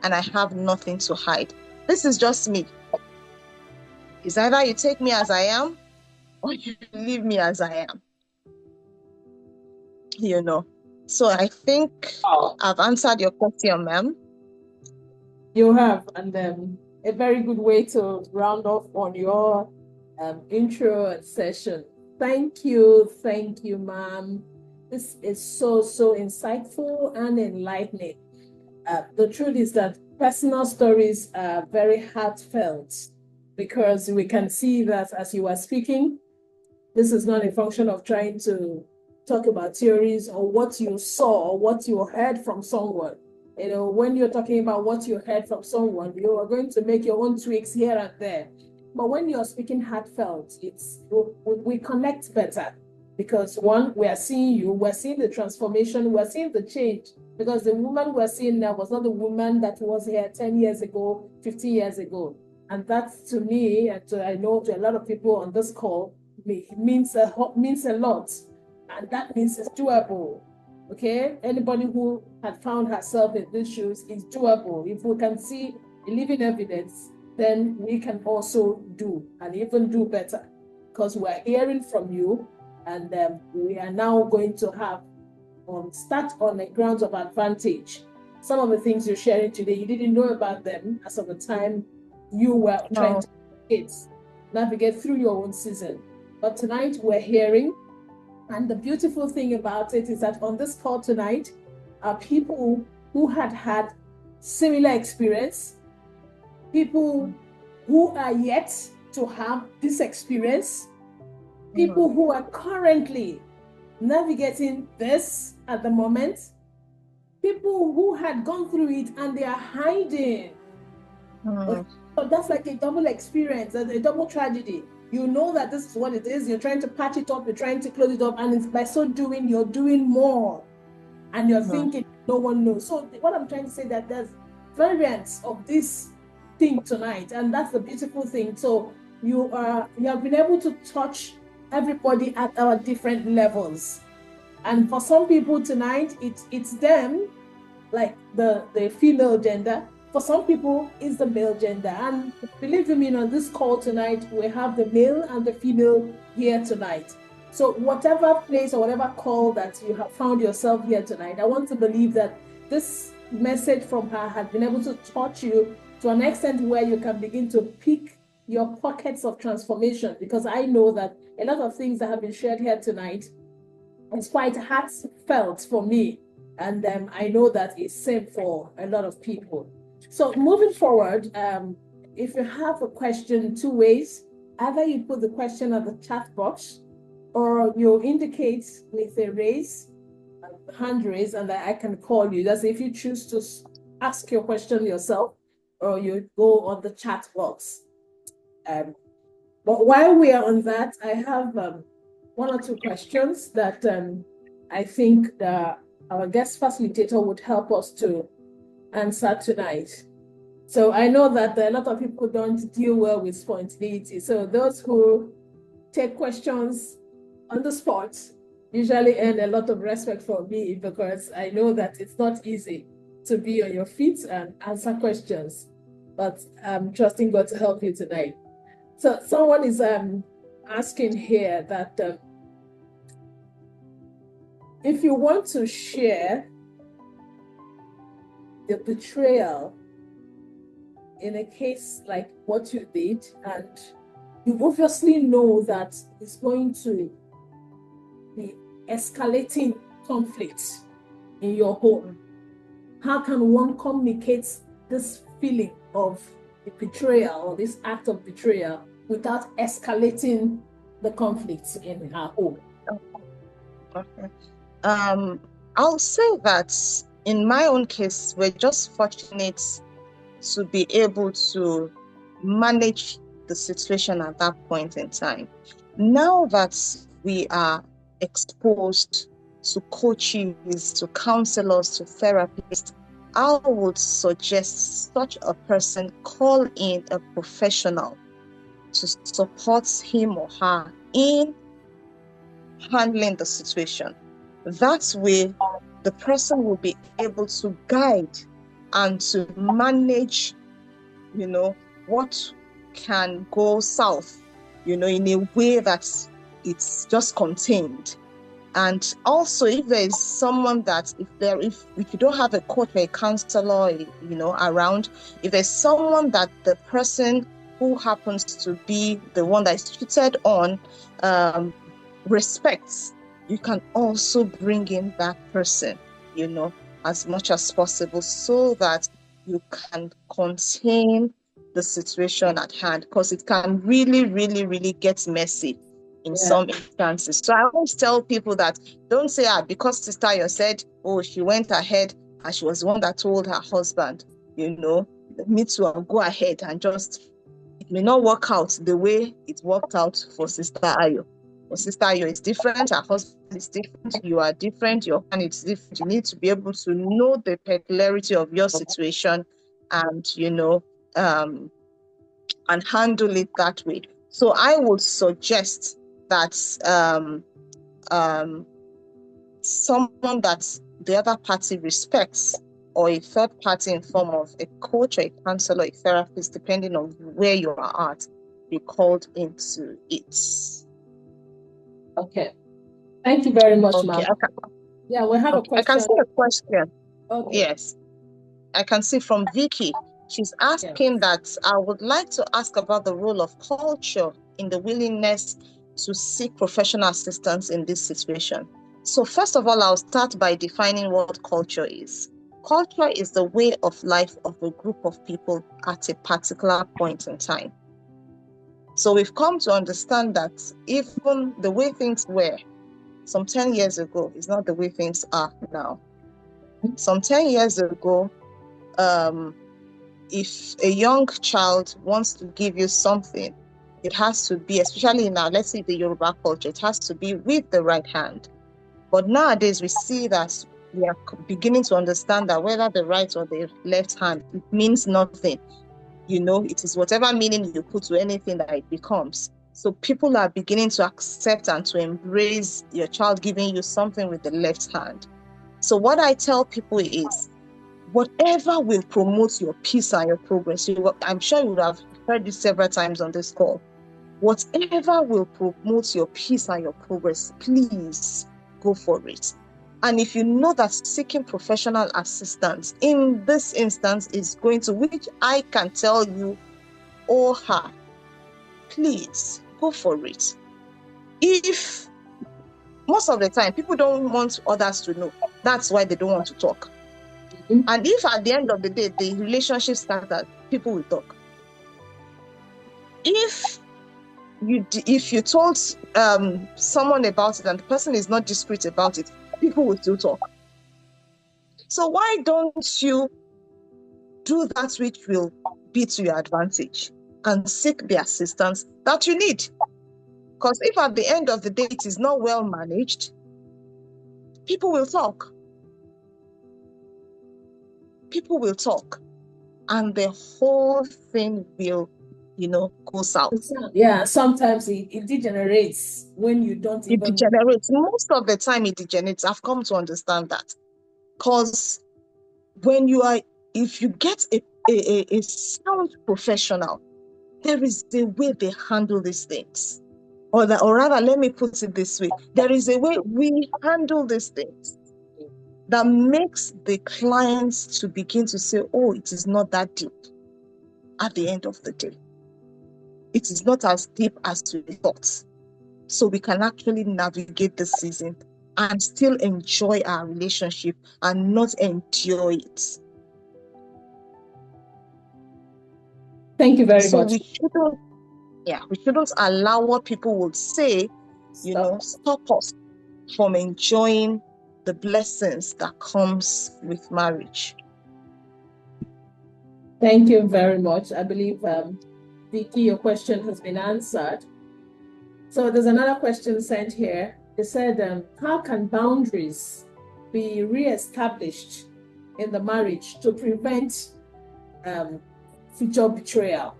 and I have nothing to hide. This is just me. It's either you take me as I am or you leave me as I am. You know. So I think I've answered your question, ma'am. You have, and a very good way to round off on your intro session. Thank you, ma'am. This is so insightful and enlightening. The truth is that personal stories are very heartfelt, because we can see that as you are speaking, this is not a function of trying to talk about theories or what you saw or what you heard from someone. You know, when you're talking about what you heard from someone, you are going to make your own tweaks here and there. But when you're speaking heartfelt, we connect better, because one, we are seeing you, we're seeing the transformation, we're seeing the change. Because the woman we're seeing now was not the woman that was here 10 years ago, 15 years ago. And that, to me, and I know to a lot of people on this call, means a lot. And that means it's doable. Okay, anybody who had found herself in these shoes is doable. If we can see living evidence, then we can also do, and even do better, because we're hearing from you, and we are now going to have start on the grounds of advantage. Some of the things you're sharing today, you didn't know about them as of the time you were trying to navigate through your own season. But tonight we're hearing. And the beautiful thing about it is that on this call tonight are people who had similar experience, people who are yet to have this experience, people who are currently navigating this at the moment, people who had gone through it and they are hiding. So that's like a double experience, a double tragedy. You know that this is what it is. You're trying to patch it up. You're trying to close it up. And it's by so doing, you're doing more. And you're thinking no one knows. So what I'm trying to say, that there's variants of this thing tonight. And that's the beautiful thing. So you have been able to touch everybody at our different levels. And for some people tonight, it's them, like the female gender. For some people, it's the male gender. And believe me, on this call tonight, we have the male and the female here tonight. So whatever place or whatever call that you have found yourself here tonight, I want to believe that this message from her had been able to touch you to an extent where you can begin to pick your pockets of transformation. Because I know that a lot of things that have been shared here tonight is quite heartfelt for me. And I know that it's same for a lot of people. So moving forward, if you have a question, two ways: either you put the question at the chat box, or you indicate with a hand raise, and I can call you. That's if you choose to ask your question yourself, or you go on the chat box. But while we are on that, I have one or two questions that I think our guest facilitator would help us to answer tonight. So I know that a lot of people don't deal well with spontaneity. So those who take questions on the spot usually earn a lot of respect from me, because I know that it's not easy to be on your feet and answer questions. But I'm trusting God to help you tonight. So someone is asking here that if you want to share the betrayal in a case like what you did, and you obviously know that it's going to be escalating conflict in your home, how can one communicate this feeling of the betrayal or this act of betrayal without escalating the conflict in our home? Okay. I'll say that in my own case, we're just fortunate to be able to manage the situation at that point in time. Now that we are exposed to coaches, to counselors, to therapists, I would suggest such a person call in a professional to support him or her in handling the situation. That way, the person will be able to guide and to manage, what can go south, in a way that it's just contained. And also, if there is someone that, if you don't have a coach or a counselor, around, if there's someone that the person who happens to be the one that is cheated on respects, you can also bring in that person, as much as possible, so that you can contain the situation at hand, because it can really, really, really get messy in some instances. So I always tell people that don't say, because Sister Ayo said, oh, she went ahead and she was the one that told her husband, me too, I'll go ahead and just, it may not work out the way it worked out for Sister Ayo. For Sister Ayo, it's different, her husband is different, you are different, your husband is different. You need to be able to know the peculiarity of your situation and, and handle it that way. So I would suggest that someone that the other party respects, or a third party in form of a coach or a counselor, a therapist, depending on where you are at, be called into it. Okay. Thank you very much, Okay. ma'am. Yeah, we have a question. I can see a question. Okay. Yes. I can see from Vicky. She's asking that I would like to ask about the role of culture in the willingness to seek professional assistance in this situation. So first of all, I'll start by defining what culture is. Culture is the way of life of a group of people at a particular point in time. So we've come to understand that even the way things were some 10 years ago is not the way things are now. Some 10 years ago, if a young child wants to give you something, it has to be, especially now, let's say the Yoruba culture, it has to be with the right hand. But nowadays we see that we are beginning to understand that whether the right or the left hand, it means nothing. It is whatever meaning you put to anything that it becomes. So people are beginning to accept and to embrace your child giving you something with the left hand. So what I tell people is, whatever will promote your peace and your progress, I'm sure you would have heard this several times on this call, whatever will promote your peace and your progress, please go for it. And if you know that seeking professional assistance in this instance is going to, which I can tell you or her, please go for it. If most of the time people don't want others to know, that's why they don't want to talk. And if at the end of the day, the relationship started, people will talk. If you told someone about it and the person is not discreet about it, people will still talk. So why don't you do that which will be to your advantage and seek the assistance that you need? Because if at the end of the day it is not well managed, people will talk. People will talk. And the whole thing will, go south. Yeah, sometimes it degenerates when you don't even... It degenerates. Most of the time it degenerates. I've come to understand that. Because if you get a sound professional, there is a way they handle these things. Or rather, let me put it this way. There is a way we handle these things that makes the clients to begin to say, oh, it is not that deep at the end of the day. It is not as deep as we thought. So we can actually navigate the season and still enjoy our relationship and not endure it. Thank you very much. We shouldn't allow what people would say, stop us from enjoying the blessings that comes with marriage. Thank you very much. I believe, Vicky, your question has been answered. So there's another question sent here. They said, how can boundaries be re-established in the marriage to prevent future betrayal?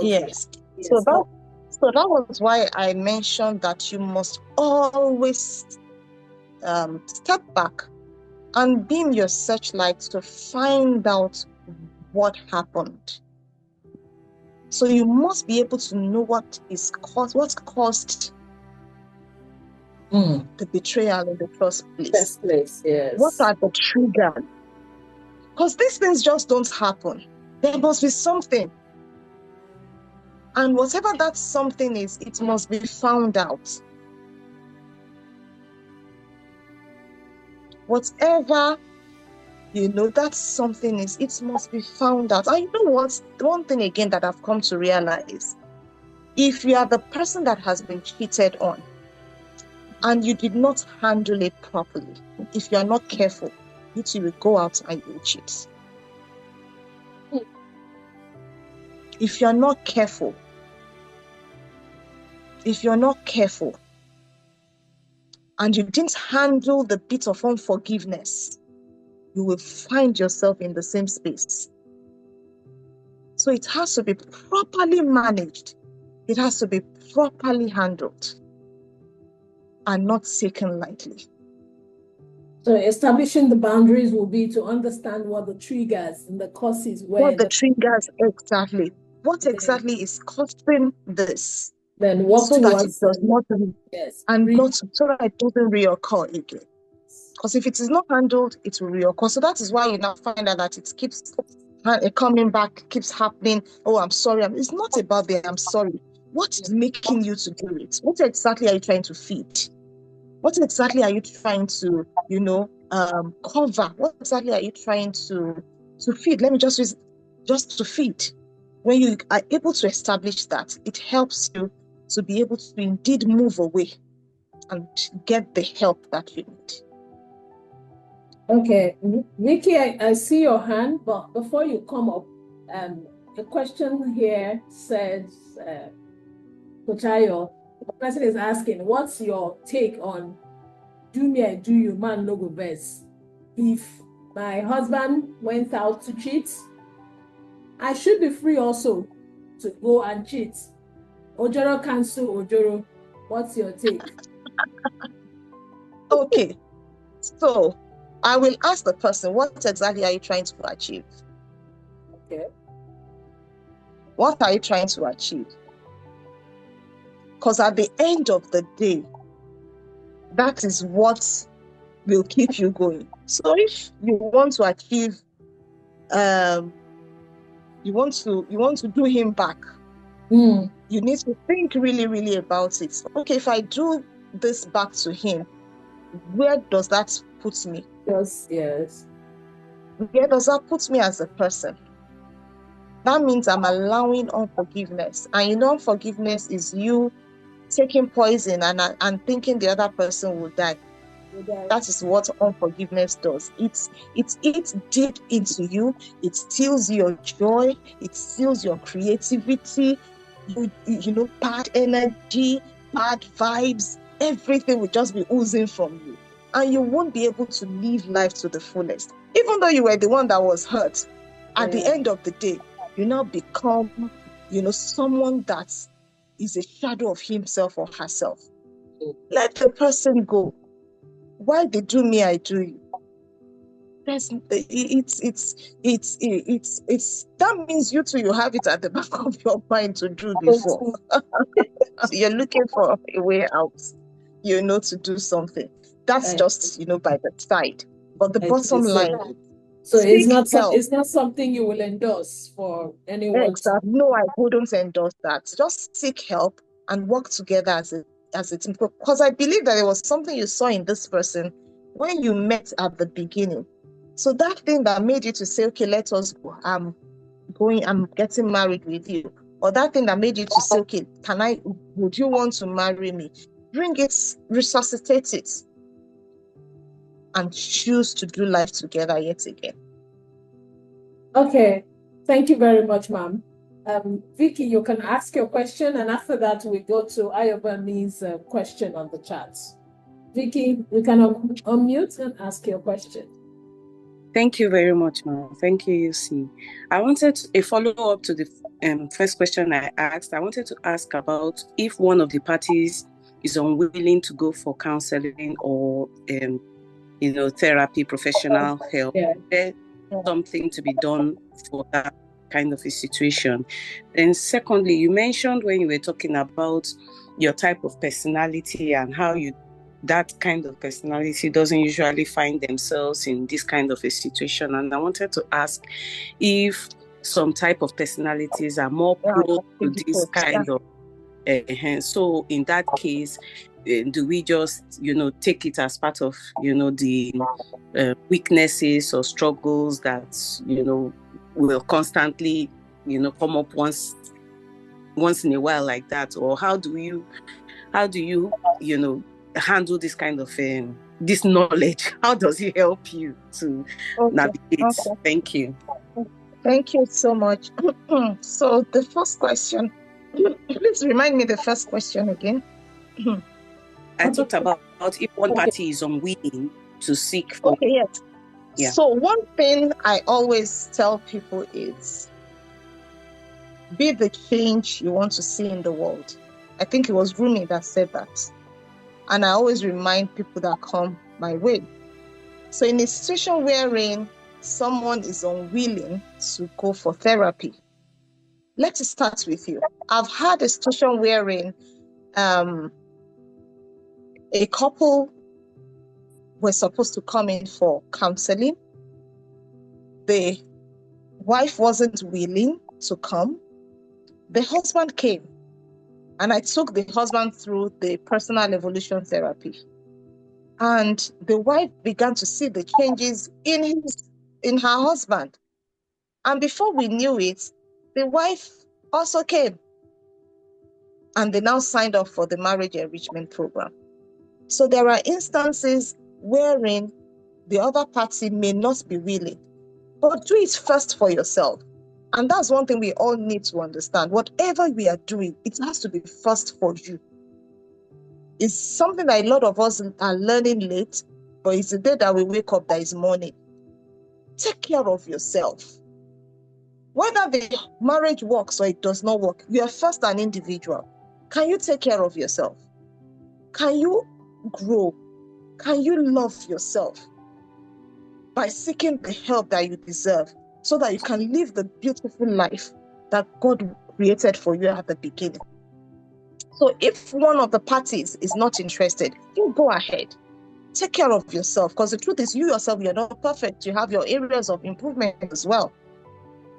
Yes. So that was why I mentioned that you must always step back and beam your searchlight to find out what happened. So you must be able to know what caused the betrayal in the first place. Yes. What are the triggers? Because these things just don't happen. There must be something. And whatever that something is, it must be found out. Whatever, that something is, it must be found out. And you know what? One thing again that I've come to realize, if you are the person that has been cheated on and you did not handle it properly, if you are not careful, you too will go out and you will cheat. If you're not careful, and you didn't handle the bit of unforgiveness, you will find yourself in the same space. So it has to be properly managed. It has to be properly handled and not taken lightly. So establishing the boundaries will be to understand what the triggers and the causes were. What the triggers exactly. What exactly is causing this? Then work so that it towards does not, and not so that it doesn't reoccur again. Because if it is not handled, it will reoccur. So that is why you now find out that it keeps coming back, keeps happening. Oh, I'm sorry. It's not about the I'm sorry. What is making you to do it? What exactly are you trying to feed? What exactly are you trying to, cover? What exactly are you trying to feed? Let me just use just to feed. When you are able to establish that, it helps you to be able to indeed move away and get the help that you need. Okay, Vicky, I see your hand, but before you come up, the question here says, Kochayo, the person is asking, what's your take on do me, I do you, man, no go best? If my husband went out to cheat, I should be free also to go and cheat. Ojoro cancel Ojoro. What's your take? Okay, so I will ask the person, what exactly are you trying to achieve? Okay. What are you trying to achieve? Because at the end of the day, that is what will keep you going. So if you want to achieve, you want to do him back, you need to think really, really about it. Okay, if I do this back to him, where does that put me? Yes. Where does that put me as a person? That means I'm allowing unforgiveness. And unforgiveness is you taking poison and thinking the other person will die. That is what unforgiveness does. It eats deep into you. It steals your joy. It steals your creativity. Bad energy, bad vibes, everything will just be oozing from you. And you won't be able to live life to the fullest. Even though you were the one that was hurt, at the end of the day, you now become, someone that is a shadow of himself or herself. Let the person go. Why they do me, I do you. It's that means you too, you have it at the back of your mind to do before. You're looking for a way out, to do something. That's just, by the side. But the bottom line, so it's not something you will endorse for anyone. Exactly. No, I wouldn't endorse that. Just seek help and work together as a team. Because I believe that there was something you saw in this person when you met at the beginning. So that thing that made you to say, okay, let us go. I'm getting married with you. Or that thing that made you to say, okay, would you want to marry me? Bring it, resuscitate it, and choose to do life together yet again. Okay. Thank you very much, ma'am. Vicky, you can ask your question, and after that, we go to Ayobami's question on the chat. Vicky, you can unmute and ask your question. Thank you very much, ma'am. Thank you, UC. I wanted a follow-up to the first question I asked. I wanted to ask about if one of the parties is unwilling to go for counseling or therapy, professional help. Yeah. There's something to be done for that kind of a situation. Then secondly, you mentioned when you were talking about your type of personality and how that kind of personality doesn't usually find themselves in this kind of a situation. And I wanted to ask if some type of personalities are more prone to this kind of. So in that case, do we just, take it as part of, the weaknesses or struggles that, will constantly, come up once in a while like that? Or how do you, handle this kind of this knowledge? How does it help you to navigate? Okay. Thank you. Thank you so much. So the first question, please remind me the first question again. I talked about if one party is unwilling to seek for. Okay, yes. Yeah. So one thing I always tell people is be the change you want to see in the world. I think it was Rumi that said that. And I always remind people that come my way. So in a situation wherein someone is unwilling to go for therapy, let it start with you. I've had a situation wherein a couple were supposed to come in for counseling. The wife wasn't willing to come. The husband came, and I took the husband through the personal evolution therapy. And the wife began to see the changes in her husband. And before we knew it, the wife also came. And they now signed up for the marriage enrichment program. So there are instances wherein the other party may not be willing, but do it first for yourself. And that's one thing we all need to understand. Whatever we are doing, it has to be first for you. It's something that a lot of us are learning late, but it's the day that we wake up that is morning. Take care of yourself. Whether the marriage works or it does not work, you are first an individual. Can you take care of yourself? Can you grow? Can you love yourself by seeking the help that you deserve so that you can live the beautiful life that God created for you at the beginning? So if one of the parties is not interested, you go ahead. Take care of yourself, because the truth is you yourself, you're not perfect. You have your areas of improvement as well.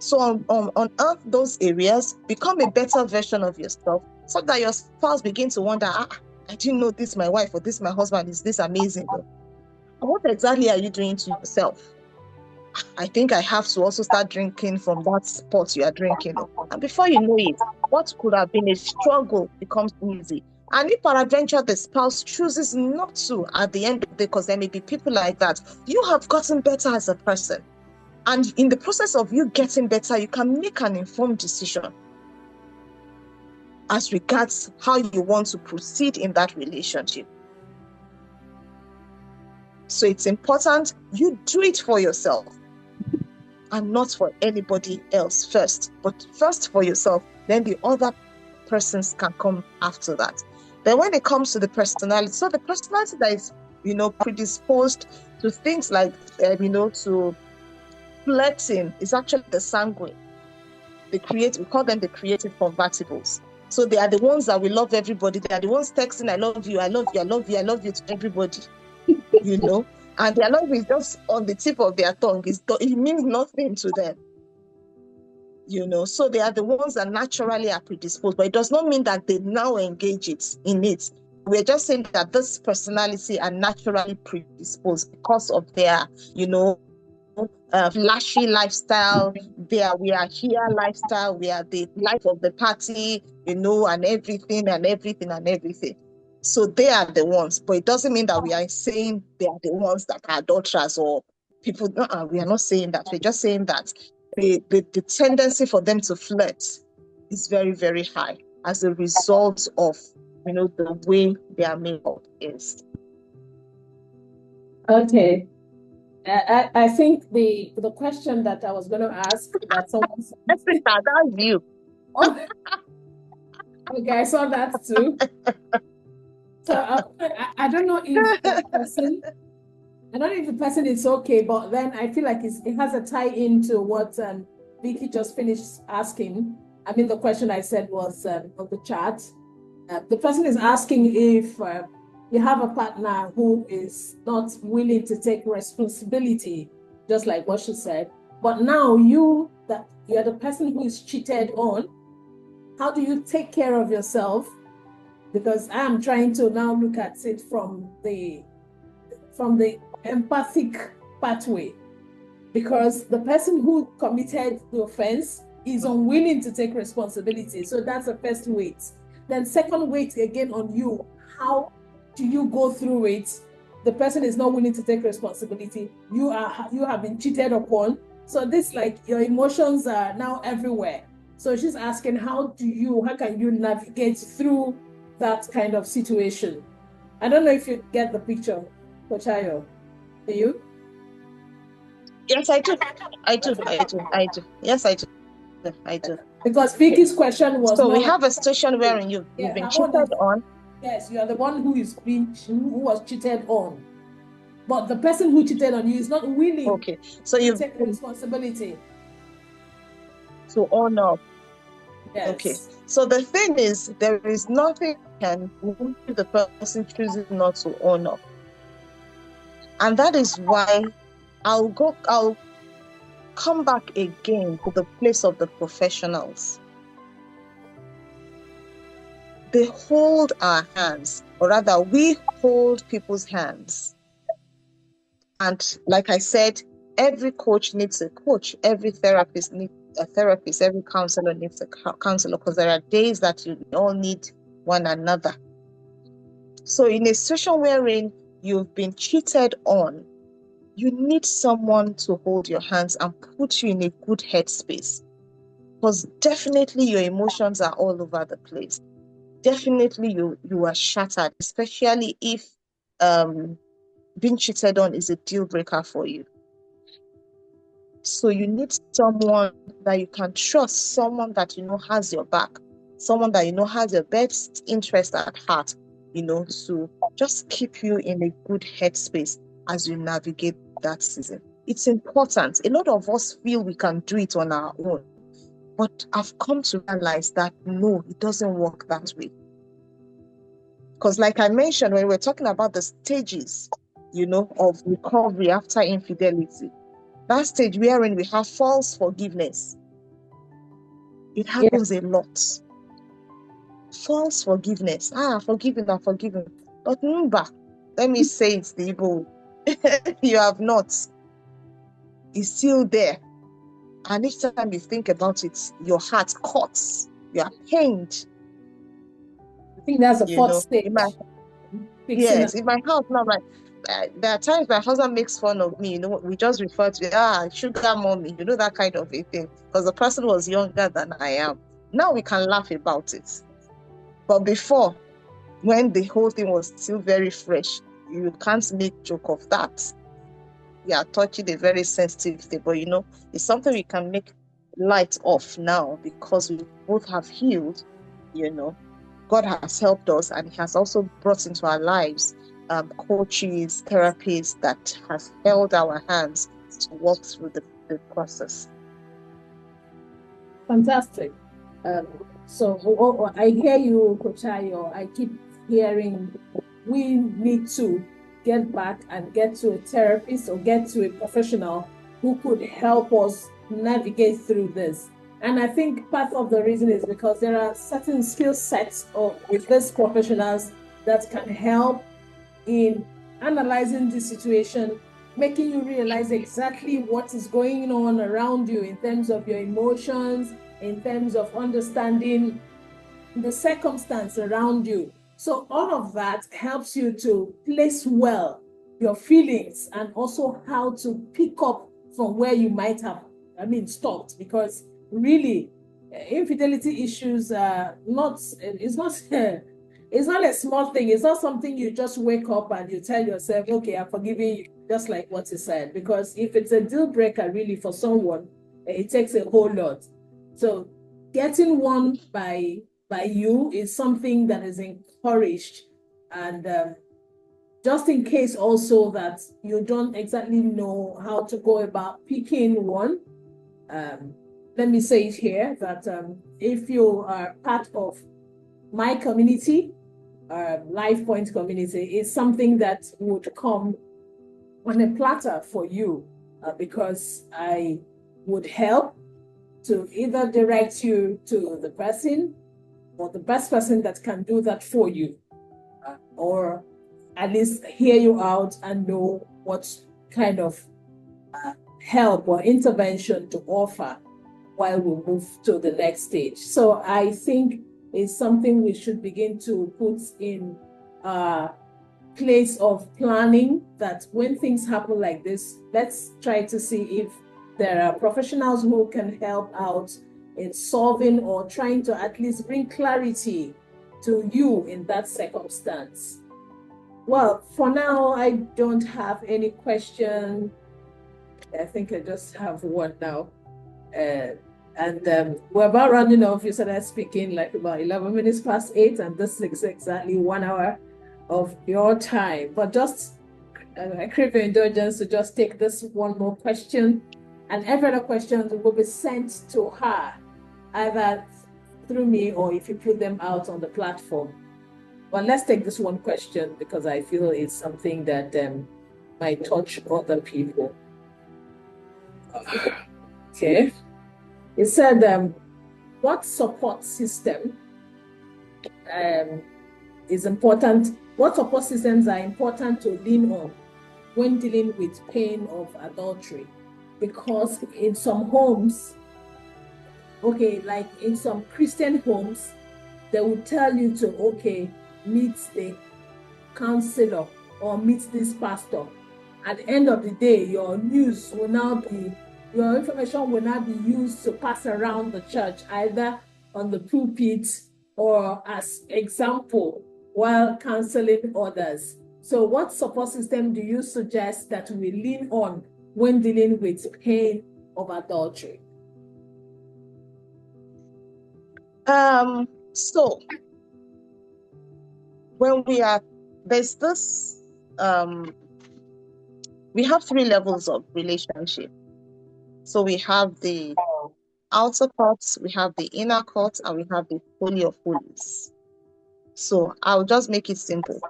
So unearth those areas, become a better version of yourself so that your spouse begins to wonder, I didn't know this my wife or this my husband is this amazing. What exactly are you doing to yourself? I think I have to also start drinking from that spot you are drinking. And before you know it, what could have been a struggle becomes easy. And if peradventure the spouse chooses not to at the end of the day, because there may be people like that, you have gotten better as a person. And in the process of you getting better, you can make an informed decision as regards how you want to proceed in that relationship. So it's important you do it for yourself and not for anybody else first, but first for yourself, then the other persons can come after that. Then when it comes to the personality, so the personality that is, predisposed to things like, to flirting is actually the sanguine. We call them the creative convertibles. So they are the ones that will love everybody. They are the ones texting, I love you, I love you, I love you, I love you to everybody, and their love is just on the tip of their tongue. It means nothing to them, So they are the ones that naturally are predisposed, but it does not mean that they now engage in it. We're just saying that this personality are naturally predisposed because of their, flashy lifestyle, we are here lifestyle, we are the life of the party, and everything. So they are the ones, but it doesn't mean that we are saying they are the ones that are adulterers or people. We are not saying that. We're just saying that the tendency for them to flirt is very, very high as a result of the way their makeup is. Okay. I think the question that I was going to ask that someone said. That's you. Oh, okay, I saw that too. So I don't know if the person I don't know if the person is okay, but then I feel like it has a tie into what Vicky just finished asking. I mean, the question I said was on the chat. The person is asking if you have a partner who is not willing to take responsibility, just like what she said, but now you're the person who is cheated on. How do you take care of yourself? Because I am trying to now look at it from the empathic pathway, because the person who committed the offense is unwilling to take responsibility. So that's the first weight. Then second weight again on you. How do you go through it? The person is not willing to take responsibility. You have been cheated upon. So this, like, your emotions are now everywhere. So she's asking, how can you navigate through that kind of situation? I don't know if you get the picture, Kochayo. Do you? Yes, I do. I do. I do. I do. Yes, I do. I do. Because Vicky's question was so more we have like, a situation wherein you've been cheated on. Yes, you are the one who was cheated on. But the person who cheated on you is not willing to take responsibility. To own up. Yes. Okay. So the thing is, there is nothing you can do if the person chooses not to own up. And that is why I'll come back again to the place of the professionals. They hold our hands, or rather, we hold people's hands. And like I said, every coach needs a coach, every therapist needs a therapist, every counselor needs a counselor, because there are days that you all need one another. So in a situation wherein you've been cheated on, you need someone to hold your hands and put you in a good headspace. Because definitely your emotions are all over the place. Definitely you are shattered, especially if being cheated on is a deal breaker for you. So you need someone that you can trust, someone that you know has your back, someone that you know has your best interest at heart, to just keep you in a good headspace as you navigate that season. It's important. A lot of us feel we can do it on our own, but I've come to realize that no, it doesn't work that way. Because like I mentioned, when we're talking about the stages, of recovery after infidelity, that stage wherein we have false forgiveness, it happens a lot. False forgiveness. Forgiven. But remember, let me say it's the Igbo. You have not. It's still there. And each time you think about it, your heart cuts. You are pained. I think that's the fourth stage. Yes, in my house now, there are times my husband makes fun of me. We just refer to sugar mommy, that kind of a thing, because the person was younger than I am. Now we can laugh about it, but before, when the whole thing was still very fresh, you can't make joke of that. We are touching a very sensitive thing, but it's something we can make light of now because we both have healed. God has helped us, and He has also brought into our lives coaches, therapists that has held our hands to walk through the process. Fantastic. So I hear you, Kochayo. I keep hearing we need to get back and get to a therapist or get to a professional who could help us navigate through this. And I think part of the reason is because there are certain skill sets with these professionals that can help in analyzing the situation, making you realize exactly what is going on around you in terms of your emotions, in terms of understanding the circumstance around you. So all of that helps you to place well your feelings and also how to pick up from where you might have, stopped. Because really, infidelity issues are it's not a small thing. It's not something you just wake up and you tell yourself, okay, I'm forgiving you, just like what you said. Because if it's a deal breaker really for someone, it takes a whole lot. So getting one by you is something that is encouraged, and just in case also that you don't exactly know how to go about picking one, let me say it here that if you are part of my community, Life Point community, is something that would come on a platter for you, because I would help to either direct you to the person or the best person that can do that for you, or at least hear you out and know what kind of help or intervention to offer while we move to the next stage. So I think it's something we should begin to put in a place of planning, that when things happen like this, let's try to see if there are professionals who can help out in solving or trying to at least bring clarity to you in that circumstance. Well, for now, I don't have any question. I think I just have one now. We're about running off. You started speaking like about 11 minutes past 8, and this is exactly 1 hour of your time. But just I crave your indulgence to just take this one more question, and every other question will be sent to her, either through me or if you put them out on the platform. But let's take this one question because I feel it's something that might touch other people. Okay. It said, what support system is important? What support systems are important to lean on when dealing with pain of adultery? Because in some homes, okay, like in some Christian homes, they will tell you to, okay, meet the counselor or meet this pastor. At the end of the day, your information will now be used to pass around the church, either on the pulpit or as example while counseling others. So what support system do you suggest that we lean on when dealing with pain of adultery? So when there's this, we have 3 levels of relationship. So we have the outer courts, we have the inner court, and we have the Holy of Holies. So I'll just make it simple.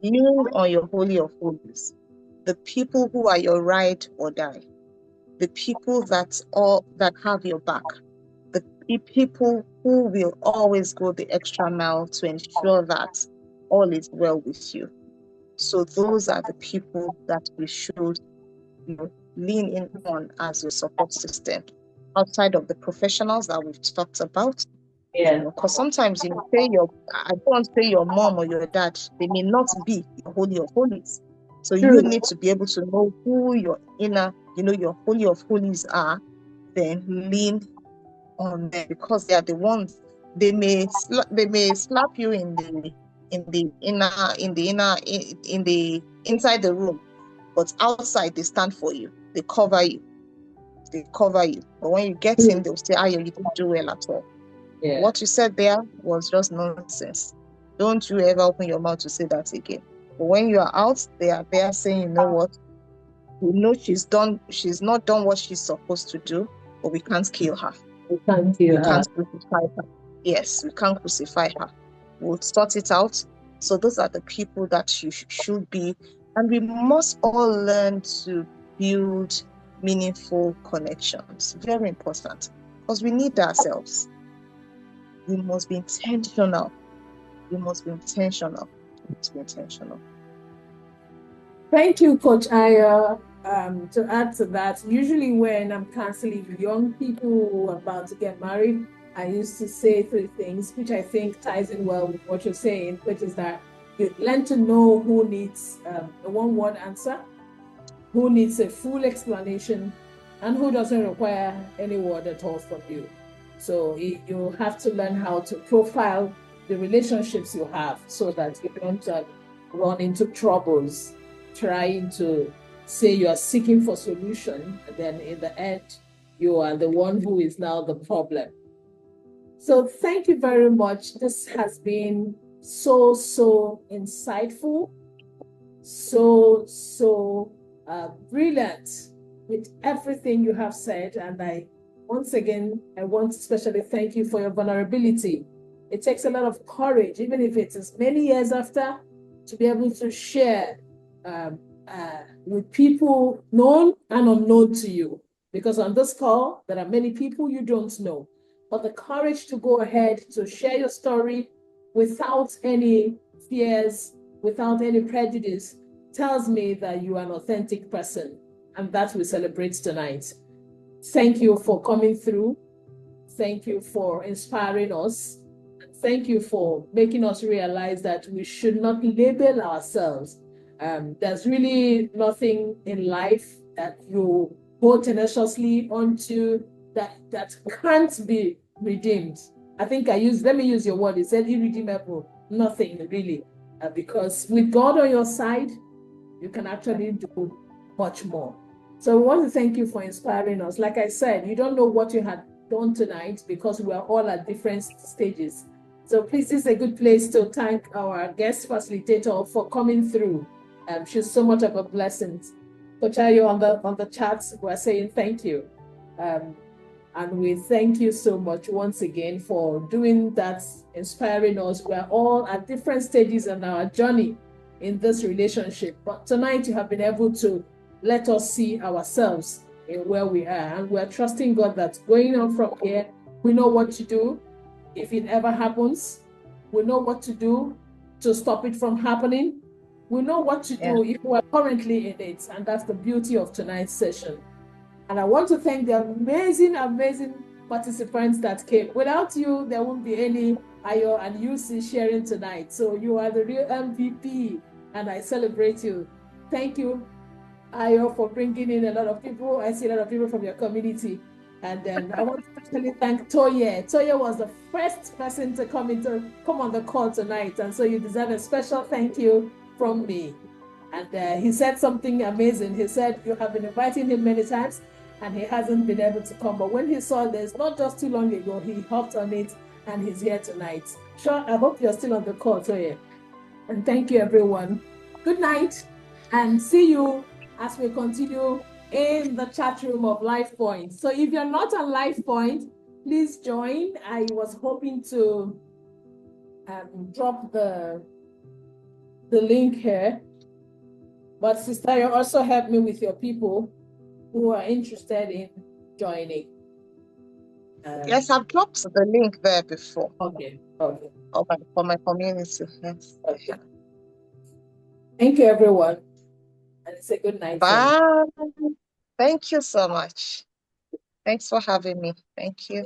You on your Holy of Holies, the people who are your ride or die, the people that have your back, the people who will always go the extra mile to ensure that all is well with you. So those are the people that we should lean in on as your support system, outside of the professionals that we've talked about. Yeah. Because sometimes I don't want to say your mom or your dad, they may not be your Holy of Holies. So you need to be able to know who your inner, your Holy of Holies are, then lean on them, because they are the ones. They may slap you inside the room, but outside they stand for you. They cover you. But when you get in, they'll say, "Ayo, you didn't do well at all." Yeah. What you said there was just nonsense. Don't you ever open your mouth to say that again. But when you are out, they are there saying, "You know what? We know she's not done what she's supposed to do, but we can't kill her. We can't crucify her. Yes, we can't crucify her. We'll sort it out." So those are the people that you should be. And we must all learn to build meaningful connections. Very important, because we need ourselves. We must be intentional. Thank you, Coach Aya. To add to that, usually when I'm counseling young people who are about to get married, I used to say 3 things, which I think ties in well with what you're saying, which is that you learn to know who needs a one-word answer, who needs a full explanation, and who doesn't require any word at all from you. So you have to learn how to profile the relationships you have so that you don't run into troubles trying to say you are seeking for solution, and then in the end, you are the one who is now the problem. So thank you very much. This has been so insightful, so brilliant with everything you have said. And once again, I want to especially thank you for your vulnerability. It takes a lot of courage, even if it is many years after, to be able to share with people known and unknown to you. Because on this call, there are many people you don't know. But the courage to go ahead to share your story without any fears, without any prejudice, tells me that you are an authentic person. And that we celebrate tonight. Thank you for coming through. Thank you for inspiring us. Thank you for making us realize that we should not label ourselves. There's really nothing in life that you hold tenaciously onto that can't be redeemed. I think let me use your word, it said irredeemable. Nothing really. Because with God on your side, you can actually do much more. So we want to thank you for inspiring us. Like I said, you don't know what you had done tonight because we are all at different stages. So please, this is a good place to thank our guest facilitator for coming through. She's so much of a blessing. Coach Ayo on the chats, we're saying thank you. And we thank you so much once again for doing that, inspiring us. We're all at different stages in our journey in this relationship. But tonight you have been able to let us see ourselves in where we are. And we're trusting God that going on from here, we know what to do if it ever happens. We know what to do to stop it from happening. We know what to do if we're currently in it. And that's the beauty of tonight's session. And I want to thank the amazing, amazing participants that came. Without you, there won't be any Ayo and UC sharing tonight. So you are the real MVP, and I celebrate you. Thank you, Ayo, for bringing in a lot of people. I see a lot of people from your community. And then I want to especially thank Toye. Toye was the first person to come on the call tonight. And so you deserve a special thank you from me. And he said something amazing. He said, you have been inviting him many times and he hasn't been able to come. But when he saw this, not just too long ago, he hopped on it and he's here tonight. Sure, I hope you're still on the call, Toye. And thank you, everyone. Good night and see you as we continue in the chat room of Life Point. So if you're not on Life Point, please join. I was hoping to drop the link here. But Sister, you also help me with your people who are interested in joining. Yes, I've dropped the link there before. Okay. For my community. Yes. Okay. Thank you, everyone. And it's a good night. Bye. Thank you so much. Thanks for having me. Thank you.